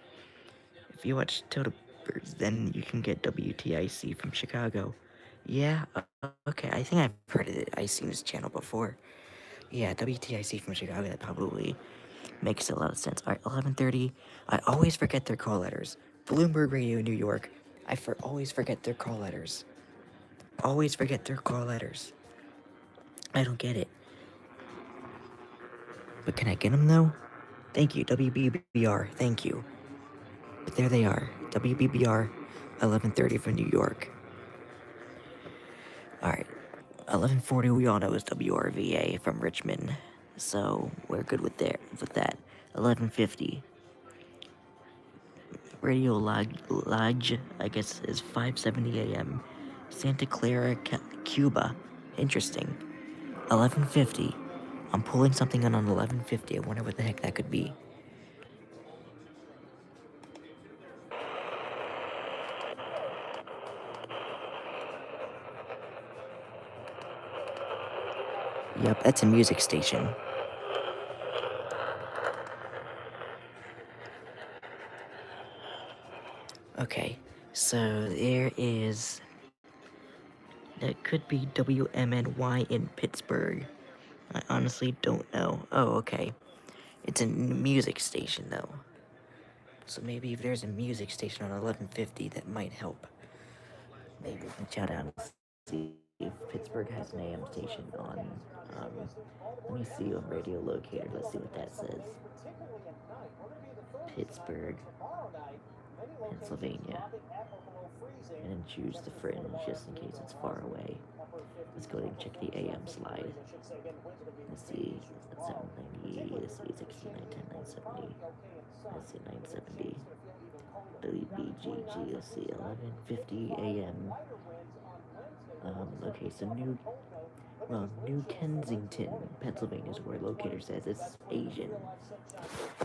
If you watch Total... then you can get WTIC from Chicago. Yeah, okay, I think I've heard of it. I've seen this channel before. Yeah, WTIC from Chicago, that probably makes a lot of sense. Alright, 11:30. I always forget their call letters. Bloomberg Radio New York. Always forget their call letters. Always forget their call letters. I don't get it. But can I get them though? Thank you, WBBR. Thank you. But there they are. WBBR, 11:30 from New York. Alright. 11:40 we all know is WRVA from Richmond. So we're good with that. 11:50. Radio Lodge, I guess, is 5:70 a.m. Santa Clara, Cuba. Interesting. 11:50. I'm pulling something on 11:50. I wonder what the heck that could be. Yep, that's a music station. Okay, so there is... That could be WMNY in Pittsburgh. I honestly don't know. Oh, okay. It's a music station, though. So maybe if there's a music station on 11:50, that might help. Maybe we can chat out and see if Pittsburgh has an AM station on, let me see on Radio Locator. Let's see what that says. Pittsburgh, Pennsylvania. And then choose the fringe, just in case it's far away. Let's go ahead and check the AM slide. Let's see, 790, let's see, 16, 910, 970. Let's see, 970. WBGG, let's see, 11:50 AM. Okay, so New Kensington, Pennsylvania is where Locator says it's Asian.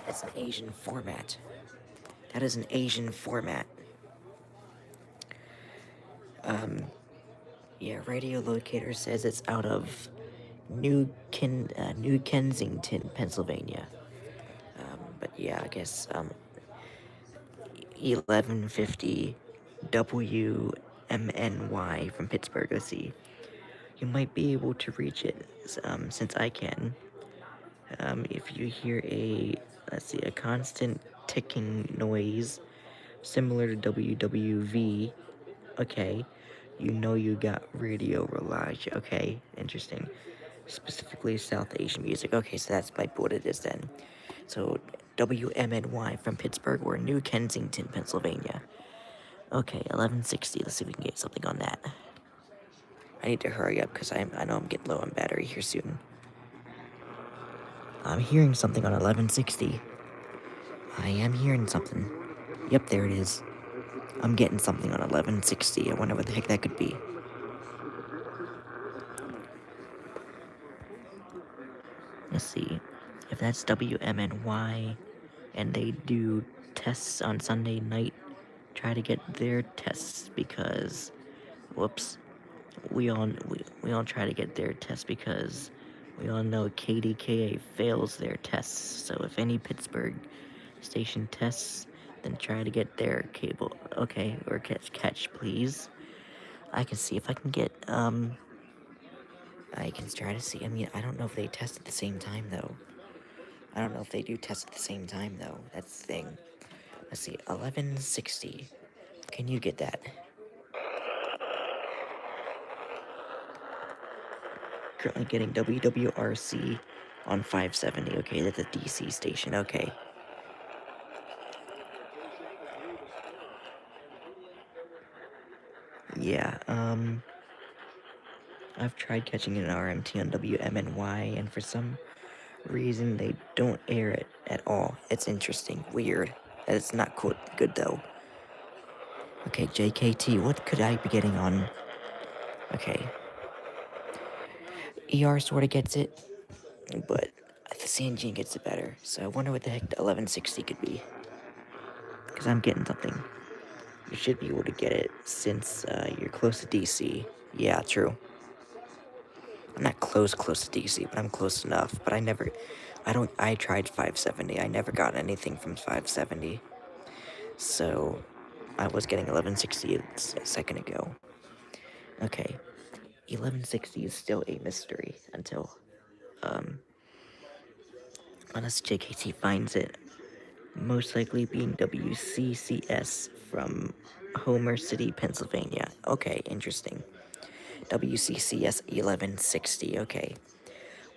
That's an Asian format. That is an Asian format. Yeah, Radio Locator says it's out of New Kensington, Pennsylvania. But yeah, I guess 11:50 WMNY from Pittsburgh. Let's see. You might be able to reach it, since I can. If you hear a constant ticking noise similar to WWV, okay, you know you got Radio Relage. Okay, interesting. Specifically South Asian music. Okay, so that's might be what it is then. So WMNY from Pittsburgh or New Kensington, Pennsylvania. Okay, 11:60. Let's see if we can get something on that. I need to hurry up because I know I'm getting low on battery here soon. I'm hearing something on 11:60. I am hearing something. Yep, there it is. I'm getting something on 11:60. I wonder what the heck that could be. Let's see. If that's WMNY and they do tests on Sunday night, try to get their tests because, whoops, we all try to get their tests because we all know KDKA fails their tests. So if any Pittsburgh station tests, then try to get their cable. Okay, or catch, please. I can see if I can get, I can try to see. I mean, I don't know if they test at the same time, though. I don't know if they do test at the same time, though. That's the thing. Let's see, 11:60. Can you get that? Currently getting WWRC on 570. Okay, that's a DC station. Okay. Yeah, I've tried catching an RMT on WMNY, and for some reason they don't air it at all. It's interesting. Weird. It's not good, though. Okay, JKT, what could I be getting on? Okay. ER sort of gets it, but the CNG gets it better. So I wonder what the heck the 1160 could be. Because I'm getting something. You should be able to get it since you're close to DC. Yeah, true. I'm not close to DC, but I'm close enough. But I tried 570. I never got anything from 570. So I was getting 1160 a second ago. Okay, 1160 is still a mystery until, unless JKT finds it. Most likely being WCCS from Homer City, Pennsylvania. Okay, interesting. WCCS 1160, okay.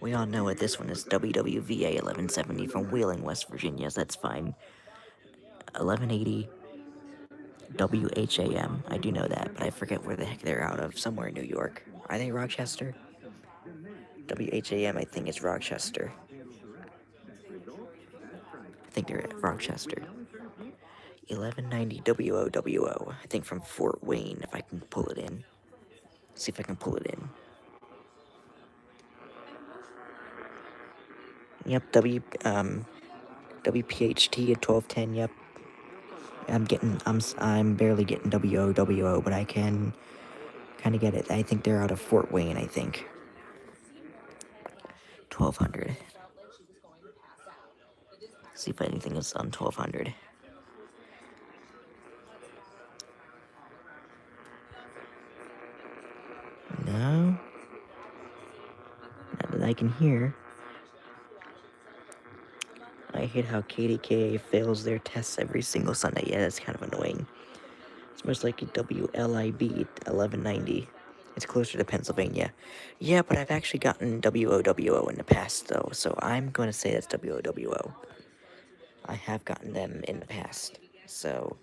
We all know what this one is. WWVA 1170 from Wheeling, West Virginia, so that's fine. 1180 WHAM, I do know that, but I forget where the heck they're out of. Somewhere in New York. Are they Rochester? WHAM, I think it's Rochester. I think they're at Rochester. 1190 WOWO, I think from Fort Wayne, if I can pull it in. See if I can pull it in. Yep, WPHT at 1210, yep. I'm barely getting WOWO, but I can kind of get it. I think they're out of Fort Wayne, I think. 1200. See if anything is on 1200. No? Not that I can hear. I hate how KDKA fails their tests every single Sunday. Yeah, that's kind of annoying. It's most likely WLIB 1190. It's closer to Pennsylvania. Yeah, but I've actually gotten WOWO in the past, though, so I'm going to say that's WOWO. I have gotten them in the past, so...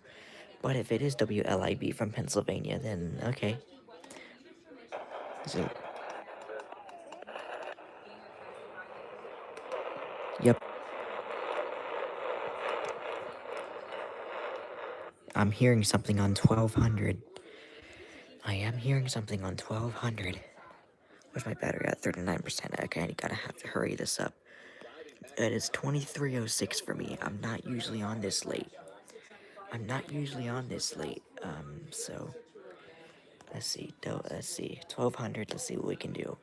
But if it is WLIB from Pennsylvania, then okay. So, yep. I'm hearing something on 1200. I am hearing something on 1200. Where's my battery at? 39%. Okay, I gotta have to hurry this up. It is 23:06 for me. I'm not usually on this late. So let's see. 1200. Let's see what we can do.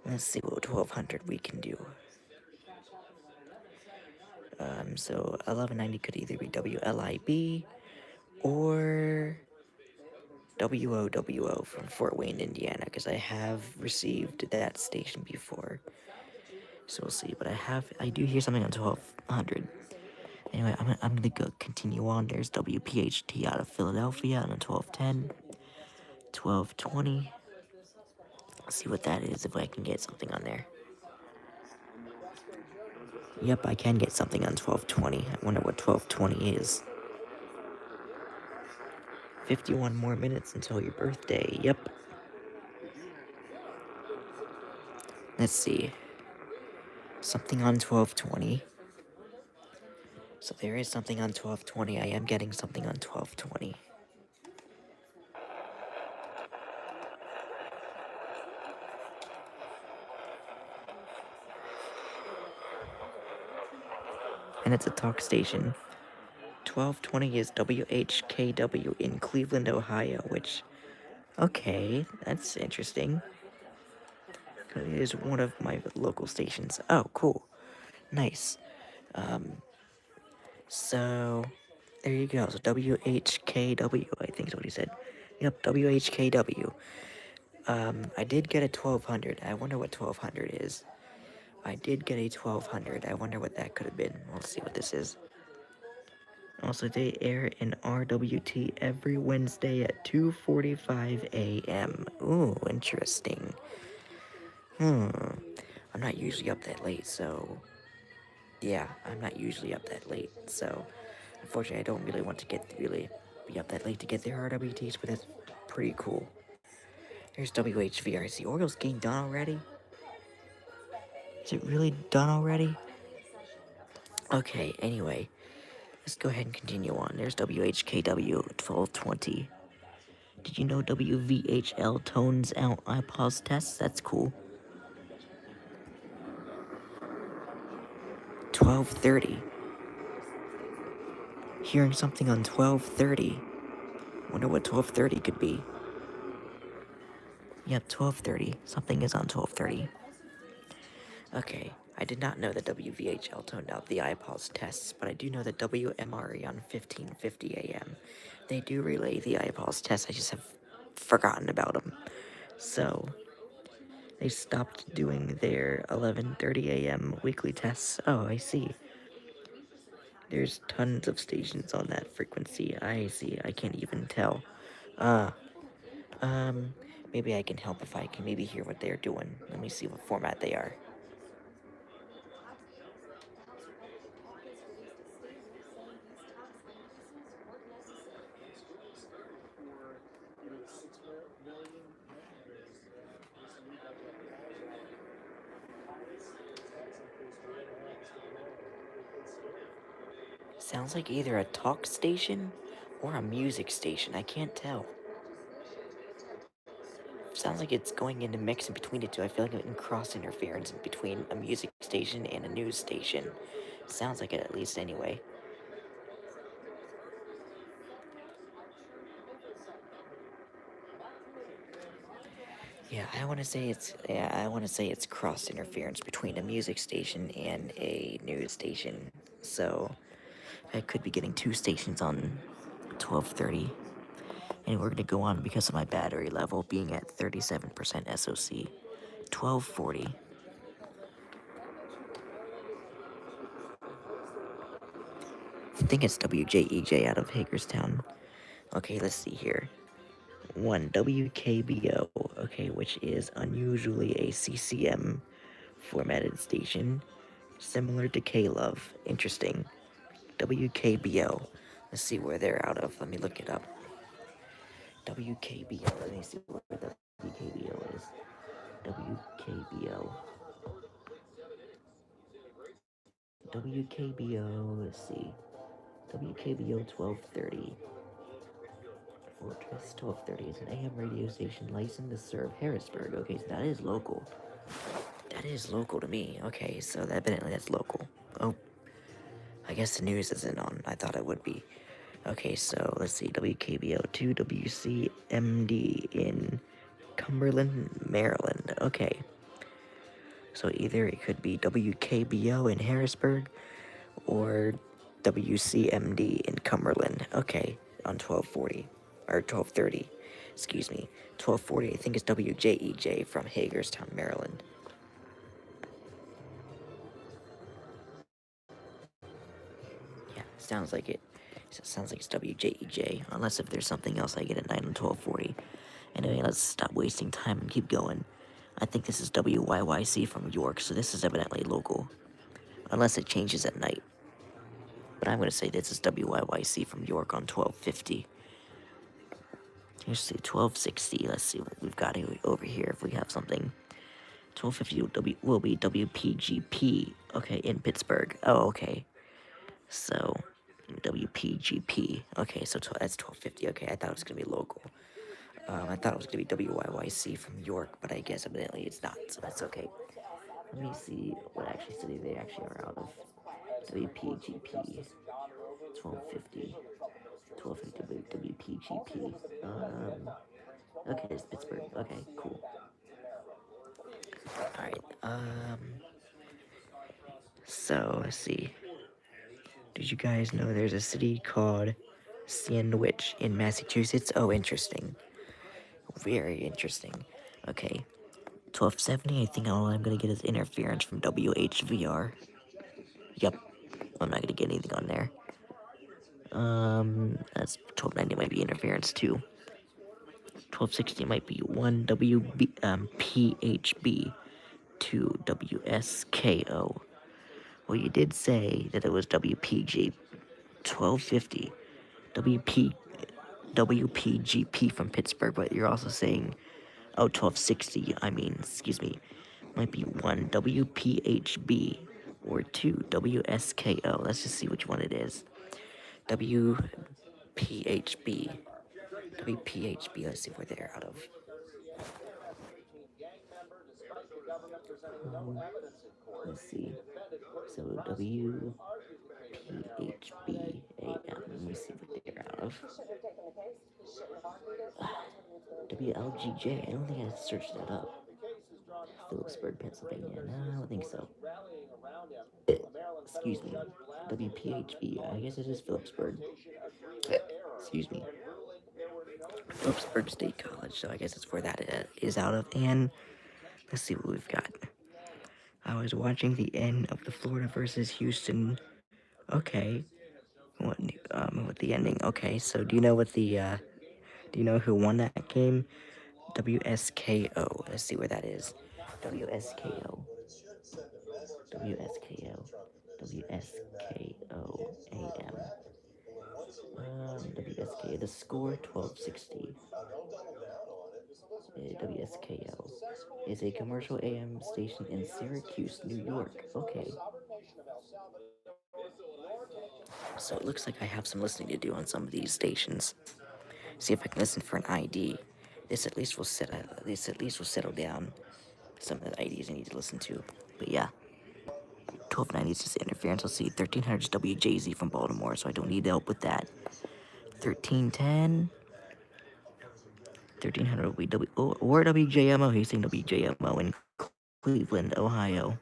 Let's see what 1200 we can do. So 1190 could either be WLIB or WOWO from Fort Wayne, Indiana, because I have received that station before. So we'll see. But I do hear something on 1200. Anyway, I'm gonna go continue on. There's WPHT out of Philadelphia on 1210, 1220. Let's see what that is, if I can get something on there. Yep, I can get something on 1220. I wonder what 1220 is. 51 more minutes until your birthday. Yep. Let's see. Something on 1220. So there is something on 1220. I am getting something on 1220. And it's a talk station. 1220 is WHKW in Cleveland, Ohio, which... Okay, that's interesting. It is one of my local stations. Oh, cool. Nice. So, there you go. So, WHKW, I think is what he said. Yep, WHKW. I did get a 1200. I wonder what 1200 is. I did get a 1200. I wonder what that could have been. Let's see what this is. Also, they air in RWT every Wednesday at 2:45 a.m. Ooh, interesting. I'm not usually up that late, so... Yeah, I'm not usually up that late, so... Unfortunately, I don't really want to be up that late to get their RWTs, but that's pretty cool. Here's WHVR. Is the Orioles game done already? Is it really done already? Okay, anyway. Let's go ahead and continue on. There's WHKW 1220. Did you know WVHL tones out iPause tests? That's cool. 1230. Hearing something on 1230. Wonder what 1230 could be. Yep, 1230. Something is on 1230. Okay, I did not know that WVHL toned out the iPulse tests, but I do know that WMRE on 1550 AM, they do relay the iPulse tests. I just have forgotten about them. So they stopped doing their 11:30 a.m. weekly tests. Oh, I see. There's tons of stations on that frequency. I see. I can't even tell. Uh, um, maybe I can help if I can maybe hear what they're doing. Let me see what format they are. Sounds like either a talk station or a music station. I can't tell. Sounds like it's going into mix in between the two. I feel like in cross interference in between a music station and a news station. Sounds like it at least anyway. I want to say it's cross interference between a music station and a news station. So I could be getting two stations on 12:30, and we're gonna go on because of my battery level being at 37% SOC. 12:40. I think it's WJEJ out of Hagerstown. Okay, let's see here. One WKBO, okay, which is unusually a CCM formatted station, similar to K-Love. Interesting. WKBO. Let's see where they're out of. Let me look it up. WKBO. Let me see where the WKBO is. WKBO. WKBO. Let's see. WKBO 1230. Fortress 1230 is an AM radio station licensed to serve Harrisburg. Okay, so that is local. That is local to me. Okay, so evidently that's local. Oh, I guess the news isn't on. I thought it would be. Okay, so let's see. WKBO 2 WCMD in Cumberland, Maryland. Okay. So either it could be WKBO in Harrisburg or WCMD in Cumberland. Okay, on 1240 or 1230. Excuse me. 1240, I think it's WJEJ from Hagerstown, Maryland. Yeah, sounds like it. Sounds like it's WJEJ, unless if there's something else I get at night on 1240. Anyway, let's stop wasting time and keep going. I think this is WYYC from York, so this is evidently local. Unless it changes at night. But I'm going to say this is WYYC from York on 1250. Let's see, 1260. Let's see what we've got over here if we have something. 1250 will be WPGP. Okay, in Pittsburgh. Oh, okay. So, WPGP. Okay, so that's 1250. Okay, I thought it was going to be local. I thought it was going to be WYYC from York, but I guess evidently it's not, so that's okay. Let me see what actually city they actually are out of. WPGP. 1250. 1250 WPGP. Okay, it's Pittsburgh. Okay, cool. Alright, so let's see. Did you guys know there's a city called Sandwich in Massachusetts? Oh, interesting. Very interesting. Okay, 1270, I think all I'm gonna get is interference from WHVR. Yep, I'm not gonna get anything on there. That's 1290 might be interference too. 1260 might be 1 PHB, 2 WSKO. Well, you did say that it was WPG 1250, WPGP from Pittsburgh, but you're also saying, oh, 1260, excuse me, might be 1 WPHB or 2 WSKO. Let's just see which one it is. WPHB. WPHB, let's see where they're out of. Let's see. So WPHB AM. Let me see what they're out of. WLGJ. I don't think I searched that up. Phillipsburg, Pennsylvania. No, I don't think so. Excuse me. WPHB. I guess it is Phillipsburg. Excuse me. Phillipsburg State College. So I guess that's where that is out of. And let's see what we've got. I was watching the end of the Florida versus Houston. Okay. With the ending. Okay. So do you know what the do you know who won that game? WSKO. Let's see where that is. WSKO. WSKO. WSKO AM. WSKO. The score 1260. WSKO is a commercial AM station in Syracuse, New York. Okay. So it looks like I have some listening to do on some of these stations. See if I can listen for an ID. This at least will settle down some of the IDs I need to listen to. But yeah, 1290 is just interference. Let's see, 1300 is WJZ from Baltimore, so I don't need help with that. 1310, 1300 will be or WJMO. He's saying WJMO in Cleveland, Ohio.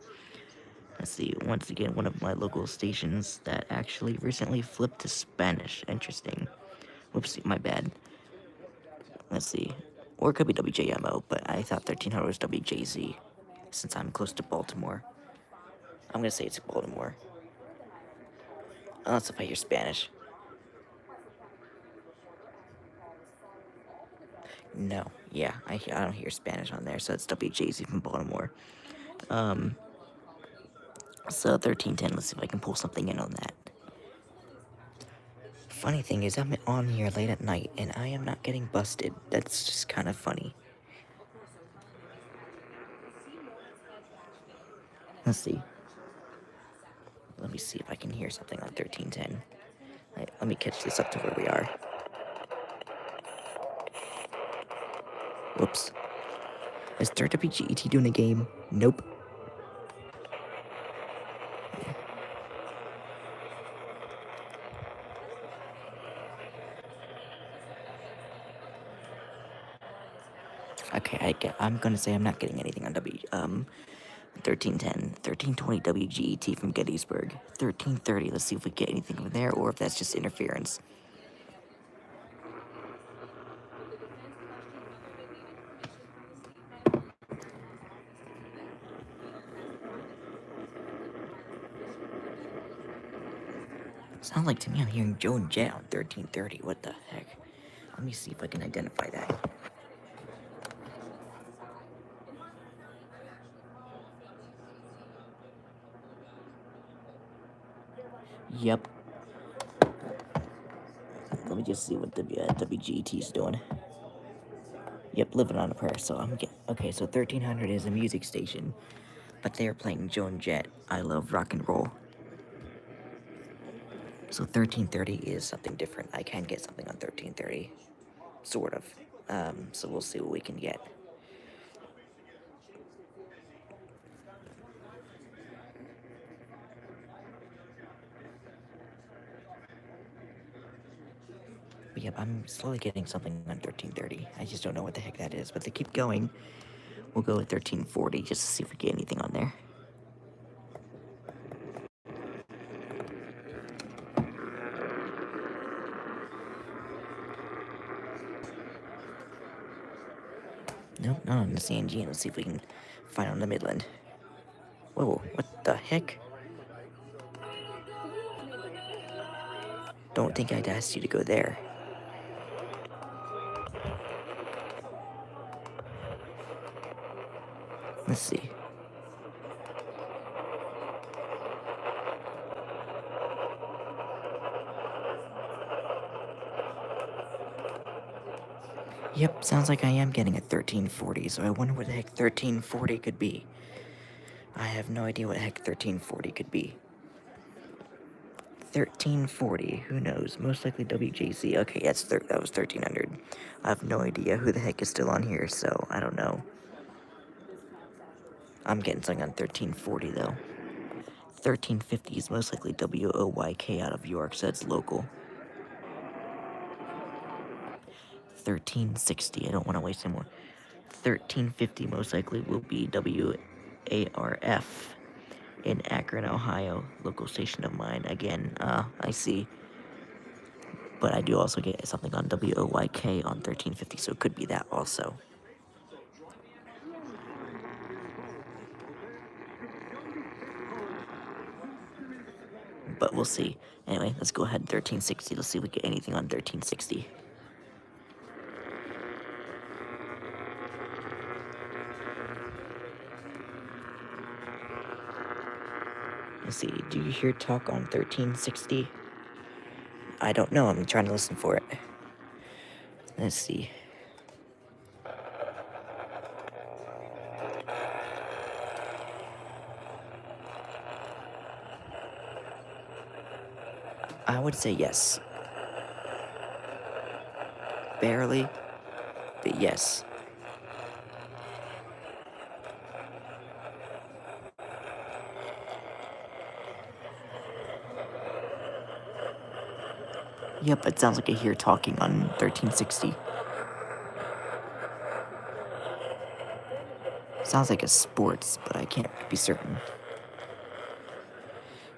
Let's see, once again, one of my local stations that actually recently flipped to Spanish. Interesting. Whoopsie, my bad. Let's see. Or it could be WJMO, but I thought 1300 was WJZ since I'm close to Baltimore. I'm gonna say it's Baltimore. Unless if I hear Spanish. No, yeah, I don't hear Spanish on there, so it's WJZ from Baltimore. So 1310, let's see if I can pull something in on that. Funny thing is, I'm on here late at night, and I am not getting busted. That's just kind of funny. Let's see. Let me see if I can hear something on 1310. Let me catch this up to where we are. Whoops. Is Third WGET doing a game? Nope. Okay, I'm gonna say I'm not getting anything on 1310, 1320 WGET from Gettysburg, 1330. Let's see if we get anything from there, or if that's just interference. Sounds like to me I'm hearing Joan Jett on 1330. What the heck? Let me see if I can identify that. Yep. Let me just see what WGET is doing. Yep, living on a prayer. So I'm getting okay. So 1300 is a music station, but they are playing Joan Jett. I love rock and roll. So 1330 is something different. I can get something on 1330, sort of. So we'll see what we can get. But yep, I'm slowly getting something on 1330. I just don't know what the heck that is, but they keep going. We'll go with 1340 just to see if we get anything on there. Nope, not on the CNG. Let's see if we can find on the Midland. Whoa, what the heck? Don't think I'd ask you to go there. Let's see. Yep, sounds like I am getting a 1340, so I wonder what the heck 1340 could be. I have no idea what the heck 1340 could be. 1340, who knows? Most likely WJC. Okay, yes, that was 1300. I have no idea who the heck is still on here, so I don't know. I'm getting something on 1340 though. 1350 is most likely WOYK out of York, so it's local. 1360, I don't want to waste any more. 1350 most likely will be WARF in Akron, Ohio, local station of mine. Again, I see. But I do also get something on WOYK on 1350, so it could be that also. But we'll see. Anyway, let's go ahead 1360. Let's see if we get anything on 1360. Let's see. Do you hear talk on 1360? I don't know. I'm trying to listen for it. Let's see. I would say yes. Barely, but yes. Yep, it sounds like I hear talking on 1360. Sounds like a sports, but I can't be certain.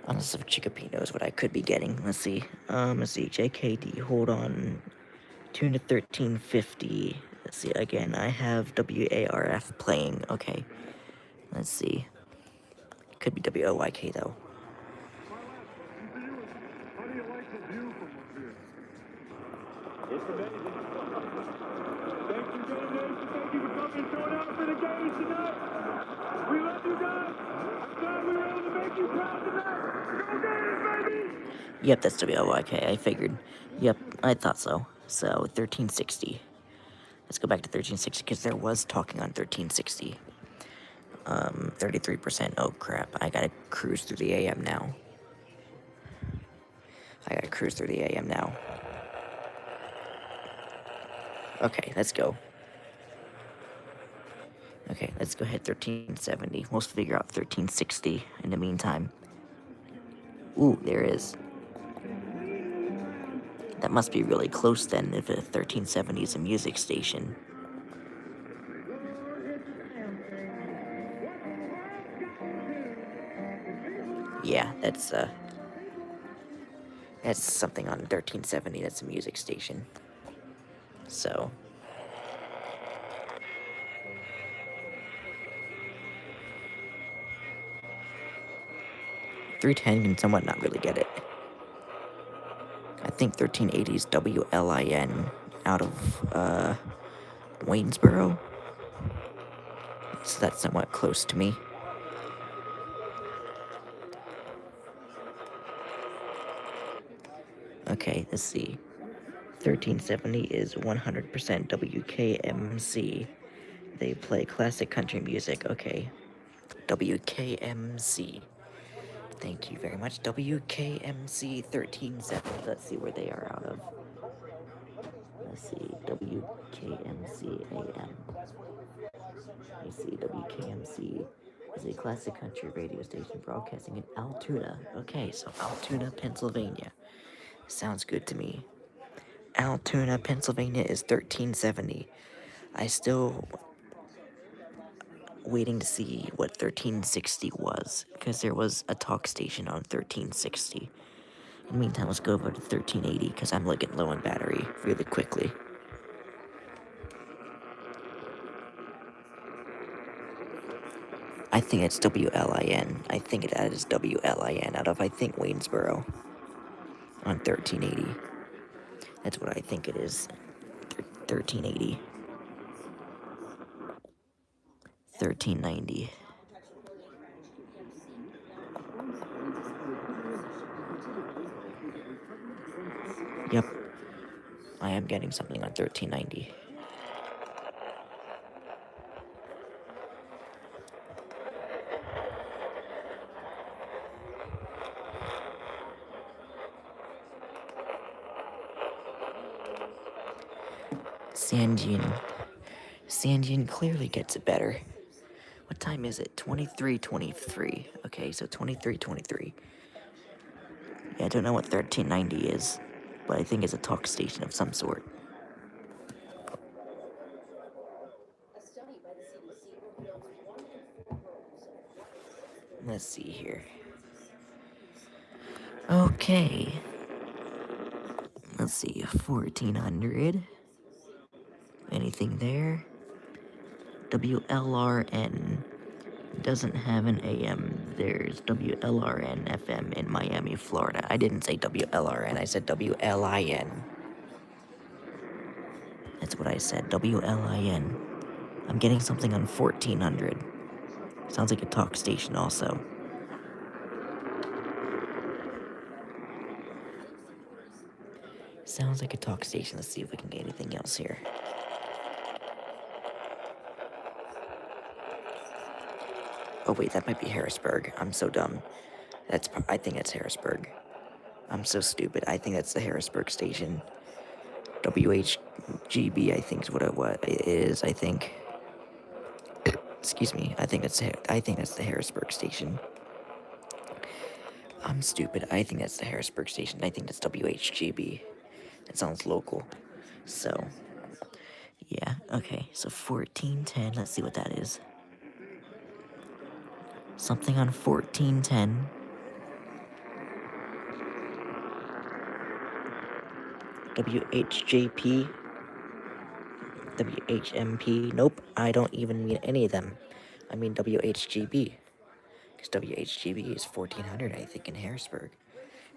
Unless if Chicopee knows what I could be getting. Let's see. JKD, hold on. Tune to 1350. Let's see, again, I have WARF playing. Okay. Let's see. Could be WOYK though. It's amazing. Thank you, Game Nation. Thank you for coming and showing up for the game tonight. We love you guys. I'm glad we were able to make you proud tonight. Go Gators, baby! Yep, that's WOYK. I figured. Yep, I thought so. So, 1360. Let's go back to 1360 because there was talking on 1360. 33%. Oh crap. I gotta cruise through the AM now. Okay, let's go. Okay, let's go ahead 1370. We'll figure out 1360 in the meantime. Ooh, there is. That must be really close then if a 1370 is a music station. Yeah, that's something on 1370 that's a music station. So 310 can somewhat not really get it. I think 1380 is WLIN out of Waynesboro. So that's somewhat close to me. Okay, let's see. 1370 is 100% WKMC. They play classic country music. Okay. WKMC. Thank you very much. WKMC 1370. Let's see where they are out of. Let's see. WKMC AM. Let's see. WKMC is a classic country radio station broadcasting in Altoona. Okay, so Altoona, Pennsylvania. Sounds good to me. Altoona, Pennsylvania is 1370. I still waiting to see what 1360 was, because there was a talk station on 1360. In the meantime, let's go over to 1380, because I'm getting low on battery really quickly. I think it's WLIN. I think it is WLIN out of, I think, Waynesboro on 1380. That's what I think it is. 1380. 1390. Yep. I am getting something on 1390. Sandian clearly gets it better. What time is it? 23:23. Okay, so 23:23. Yeah, I don't know what 1390 is, but I think it's a talk station of some sort. Let's see here. Okay. Let's see, 1400. Anything there? WLRN doesn't have an AM. There's WLRN FM in Miami, Florida. I didn't say WLRN, I said WLIN. That's what I said, WLIN. I'm getting something on 1400. Sounds like a talk station also. Sounds like a talk station. Let's see if we can get anything else here. Oh wait, that might be Harrisburg. I'm so dumb. I think that's Harrisburg. I'm so stupid. I think that's the Harrisburg station. WHGB, I think is what it is. I think. Excuse me. I think that's the Harrisburg station. I'm stupid. I think that's the Harrisburg station. I think that's WHGB. It sounds local. So, yeah. Okay. So 1410. Let's see what that is. Something on 1410. WHJP. WHMP. Nope. I don't even mean any of them. I mean WHGB. Because WHGB is 1400, I think, in Harrisburg.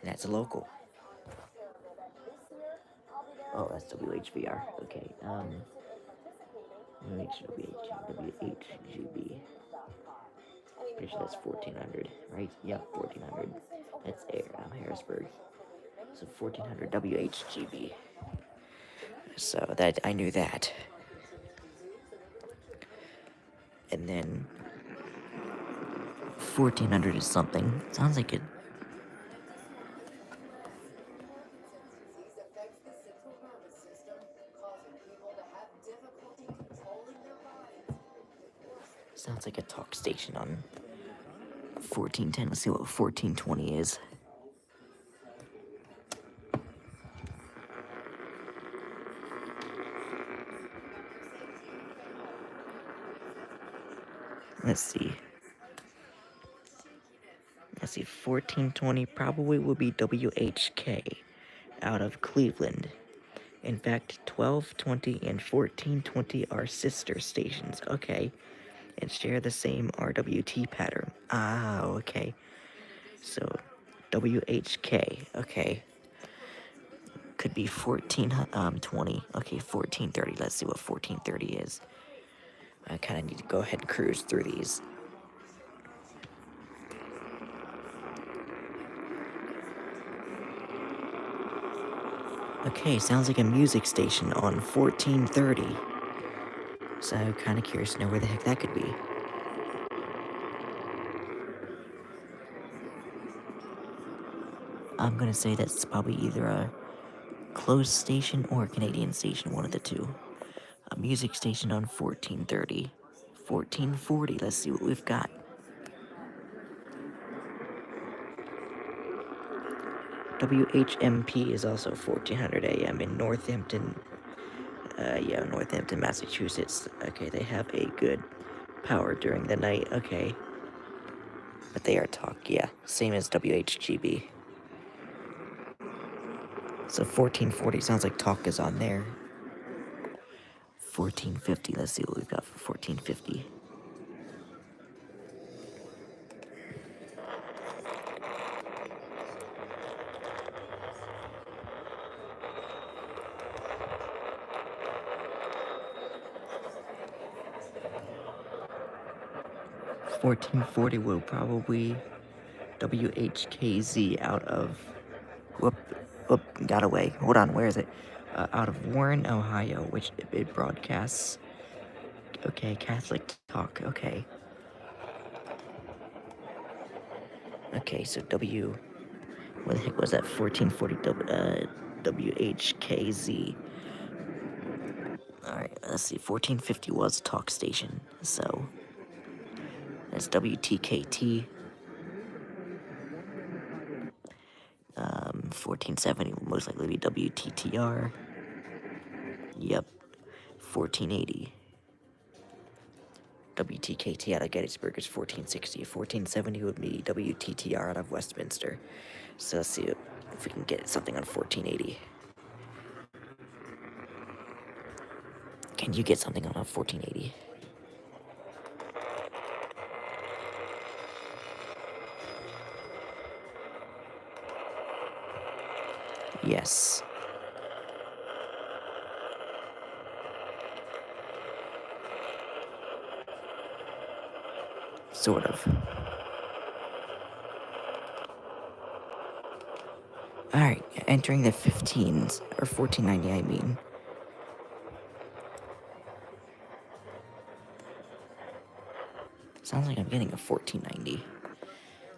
And that's a local. Oh, that's WHVR. Okay, WHGB. Pretty sure that's 1400, right? Yeah, 1400. That's Harrisburg. So 1400 WHGB. So that, I knew that. And then 1400 is something. Sounds like it. Sounds like a talk station on 1410. Let's see what 1420 is. Let's see. 1420 probably will be WHK out of Cleveland. In fact, 1220 and 1420 are sister stations. Okay. And share the same RWT pattern. Ah, okay. So, WHK. Okay. Could be 1420. Okay, 1430. Let's see what 1430 is. I kind of need to go ahead and cruise through these. Okay, sounds like a music station on 1430. So I'm kind of curious to know where the heck that could be. I'm gonna say that's probably either a closed station or a Canadian station, one of the two. A music station on 1430. 1440, let's see what we've got. WHMP is also 1400 AM in Northampton. Northampton, Massachusetts. Okay, they have a good power during the night. Okay. But they are talk, yeah. Same as WHGB. So 1440 sounds like talk is on there. 1450, let's see what we've got for 1450. $14.40 will probably WHKZ out of whoop, got away. Hold on, where is it? Out of Warren, Ohio, which it broadcasts. Okay, Catholic Talk. Okay. Okay, so what the heck was that? 1440 WHKZ. Alright, let's see. 1450 was a talk station, so that's WTKT. 1470 will most likely be WTTR. Yep. 1480. WTKT out of Gettysburg is 1460. 1470 would be WTTR out of Westminster. So let's see if we can get something on 1480. Can you get something on a 1480? Yes. Sort of. Alright, entering the 15s, or 1490 I mean. Sounds like I'm getting a 1490.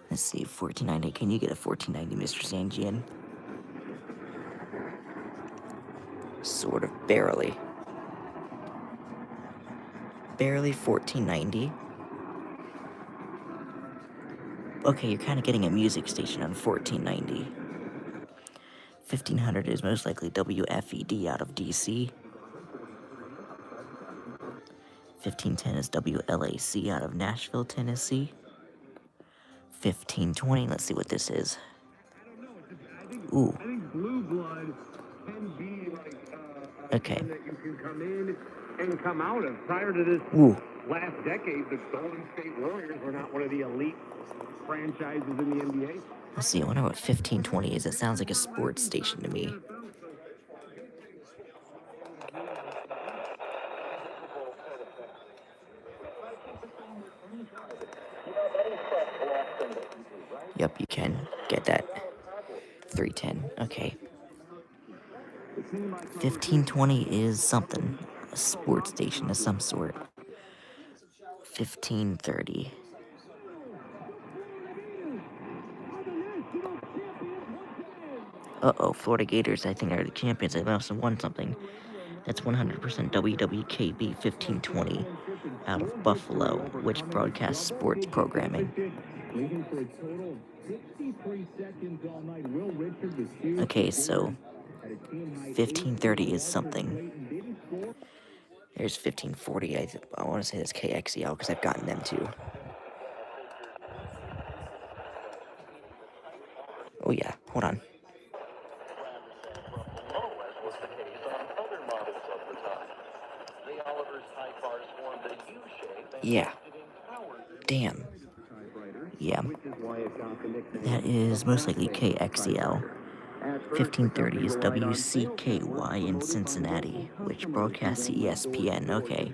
Let's see, 1490. Can you get a 1490, Mr. Sanjian? Sort of, barely. Barely 1490. Okay, you're kind of getting a music station on 1490. 1500 is most likely WFED out of DC. 1510 is WLAC out of Nashville, Tennessee. 1520, let's see what this is. Ooh. I think Blue Blood can be like Okay. that you can come in and come out of. Prior to this Ooh. last decade, the Golden State Warriors were not one of the elite franchises in the NBA. Let's see, I wonder what 1520 is. It sounds like a sports station to me. Yep, you can get that. 310, okay. 1520 is something. A sports station of some sort. 1530. Uh-oh, Florida Gators, I think, are the champions. They must have won something. That's 100% WWKB 1520 out of Buffalo, which broadcasts sports programming. Okay, so 1530 is something. There's 1540. I want to say that's KXEL because I've gotten them too. Oh yeah, hold on. Yeah. Damn. Yeah. That is most likely KXEL. 1530 is WCKY in Cincinnati, which broadcasts ESPN. Okay.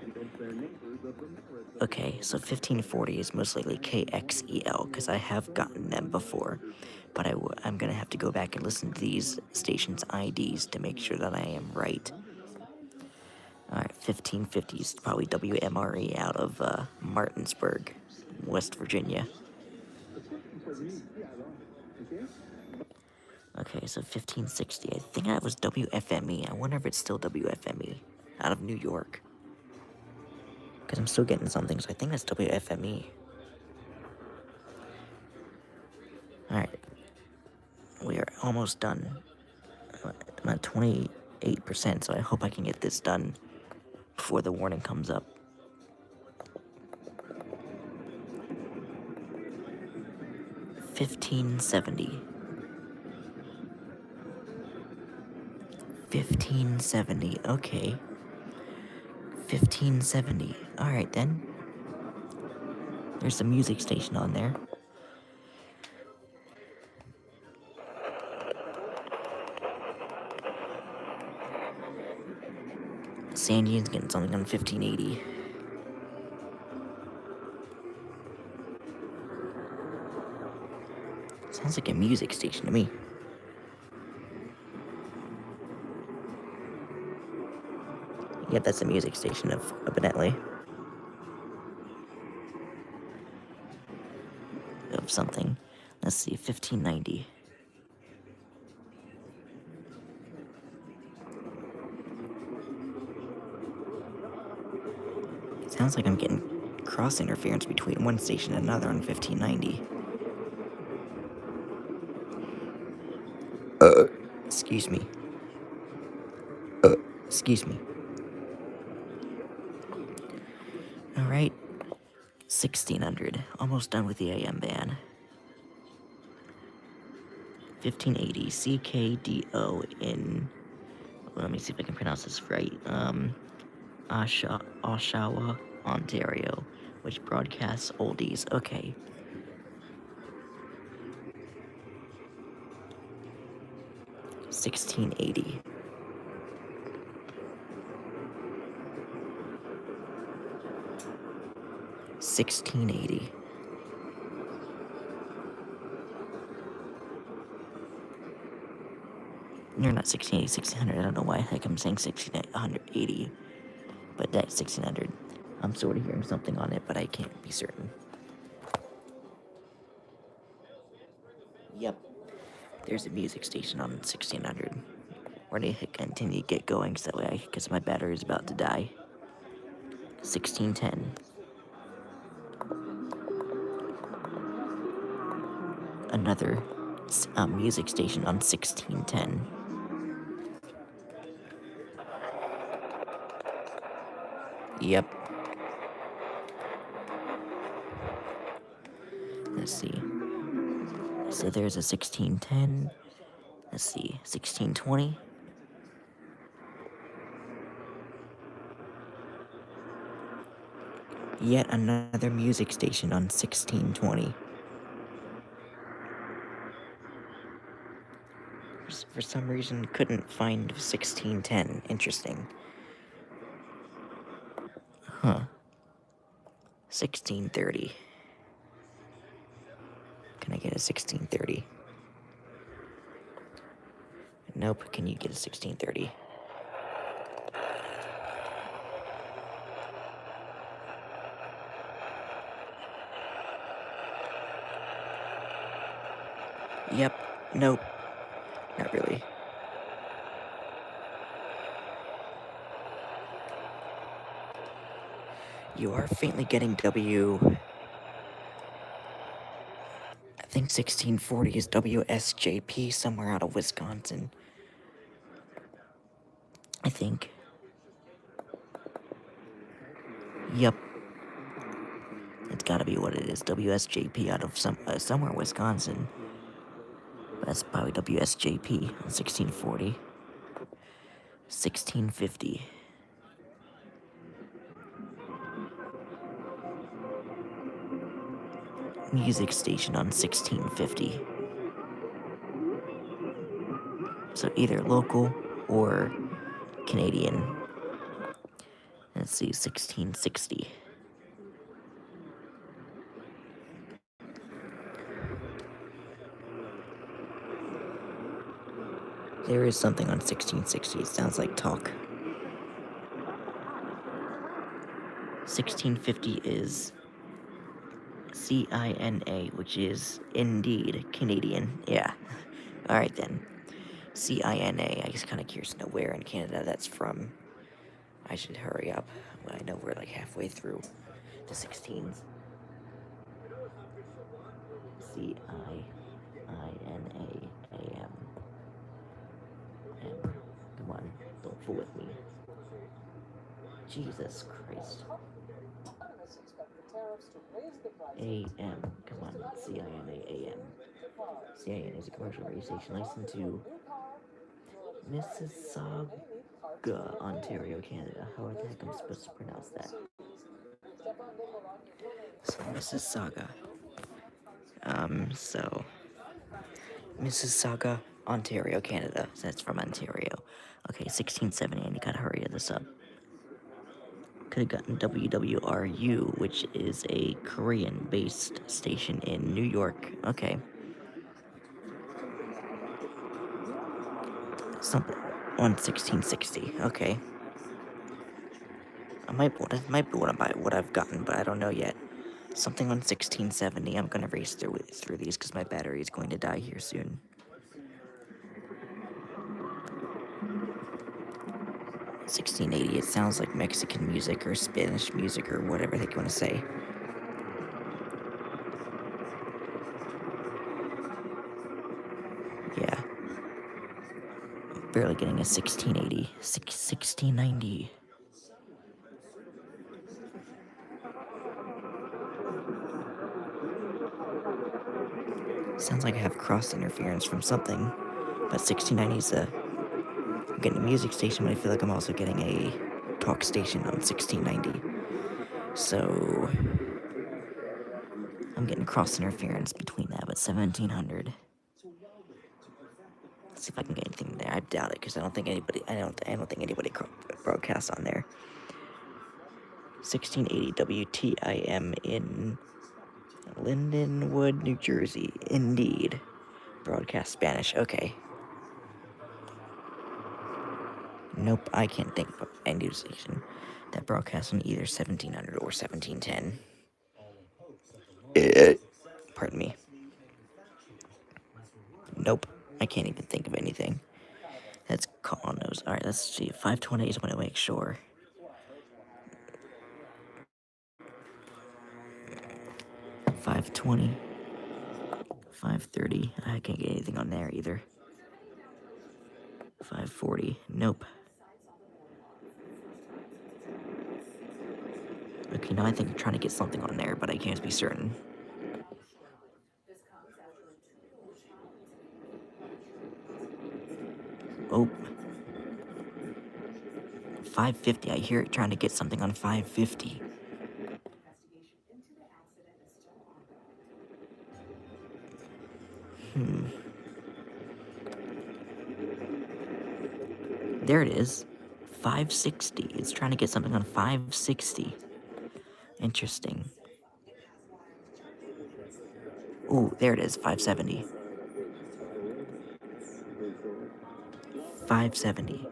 Okay, so 1540 is most likely KXEL, because I have gotten them before. But I'm going to have to go back and listen to these stations' IDs to make sure that I am right. Alright, 1550 is probably WMRE out of Martinsburg, West Virginia. Okay, so 1560. I think that was WFME. I wonder if it's still WFME out of New York. Because I'm still getting something, so I think that's WFME. Alright. We are almost done. I'm at 28%, so I hope I can get this done before the warning comes up. $15.70. $15.70. Okay. $15.70. Alright then. There's a music station on there. Sandian's getting something on 1580. Sounds like a music station to me. Yep, that's a music station of evidently. Of something. Let's see, 1590. Sounds like I'm getting cross interference between one station and another on 1590. Excuse me. Excuse me. Alright. 1600. Almost done with the AM band. 1580 CKDO in. Let me see if I can pronounce this right. Oshawa, Ontario, which broadcasts oldies. Okay. 1680. You're not 1680, 1600. I don't know why the heck I'm saying 1680, but that's 1600. I'm sort of hearing something on it, but I can't be certain. Yep. There's a music station on 1600. We're gonna continue to get going so that way, because my battery is about to die. 1610. Another music station on 1610. Yep. Let's see. So there's a 1610. Let's see. 1620. Yet another music station on 1620. For some reason, couldn't find 1610. Interesting. Huh. 1630. Can I get a 1630? Nope. Can you get a 1630? Yep. Nope. Not really. You are faintly getting W. I think 1640 is WSJP somewhere out of Wisconsin. I think. Yep. It's gotta be what it is. WSJP out of somewhere Wisconsin. That's probably WSJP on 1640. 1650. Music station on 1650. So either local or Canadian. Let's see, 1660. There is something on 1660. It sounds like talk. 1650 is CINA, which is indeed Canadian. Yeah. Alright then. CINA. I just kind of curious to know where in Canada that's from. I should hurry up. I know we're like halfway through the 16s. CINA-AM. Come on, don't fool with me. Jesus Christ. AM. Come on, CINA-AM. CINA is a commercial radio station licensed to Mississauga, Ontario, Canada. How the heck am I supposed to pronounce that? So, Mississauga. So Mississauga, Ontario, Canada. So that's from Ontario. Okay, 1670, and you gotta hurry this up. Could have gotten WWRU, which is a Korean-based station in New York. Okay. Something on 1660. Okay. Might be what I've gotten, but I don't know yet. Something on 1670. I'm gonna race through these because my battery is going to die here soon. 1680. It sounds like Mexican music or Spanish music or whatever they want to say. Yeah. Barely getting a 1680. 1690. Sounds like I have cross interference from something. But 1690 is I'm getting a music station, but I feel like I'm also getting a talk station on 1690. So I'm getting cross interference between that, but 1700. Let's see if I can get anything there. I doubt it because I don't think anybody broadcasts on there. 1680 WTIM in Lindenwood, New Jersey. Indeed. Broadcast Spanish. Okay. Nope, I can't think of any news station that broadcasts on either 1700 or 1710. Pardon me. Nope, I can't even think of anything. That's call on those. Alright, let's see. 520 is when I make sure. 520. 530. I can't get anything on there either. 540. Nope. Okay, now I think I'm trying to get something on there, but I can't be certain. Oh. 550. I hear it trying to get something on 550. There it is. 560. It's trying to get something on 560. Interesting. Ooh, there it is. 570. 570.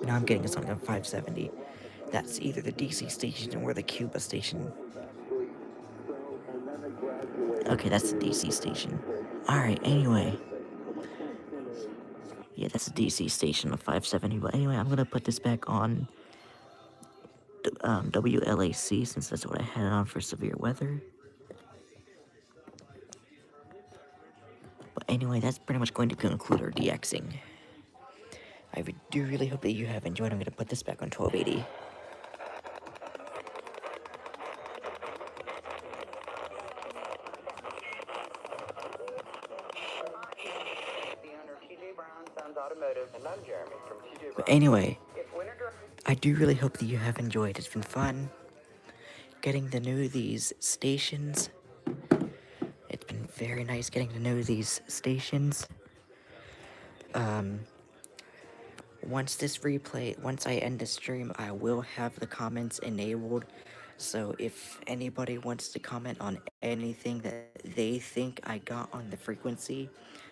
Now I'm getting something on 570. That's either the DC station or the Cuba station. Okay, that's the DC station. Alright, anyway. Yeah, that's the DC station of 570. But anyway, I'm gonna put this back on WLAC since that's what I had on for severe weather. But anyway, that's pretty much going to conclude our DXing. I do really hope that you have enjoyed. I'm gonna put this back on 1280. But anyway, I do really hope that you have enjoyed. It's been fun getting to know these stations. It's been very nice getting to know these stations. Once I end the stream, I will have the comments enabled. So if anybody wants to comment on anything that they think I got on the frequency,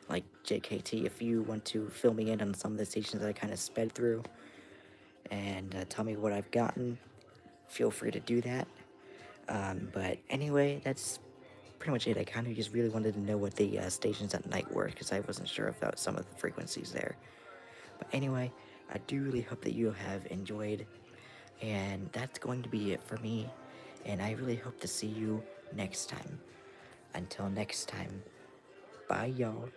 like JKT, if you want to fill me in on some of the stations that I kind of sped through and tell me what I've gotten, feel free to do that. But anyway, that's pretty much it. I kind of just really wanted to know what the stations at night were because I wasn't sure about some of the frequencies there. But anyway, I do really hope that you have enjoyed, and that's going to be it for me, and I really hope to see you next time. Until next time, bye y'all.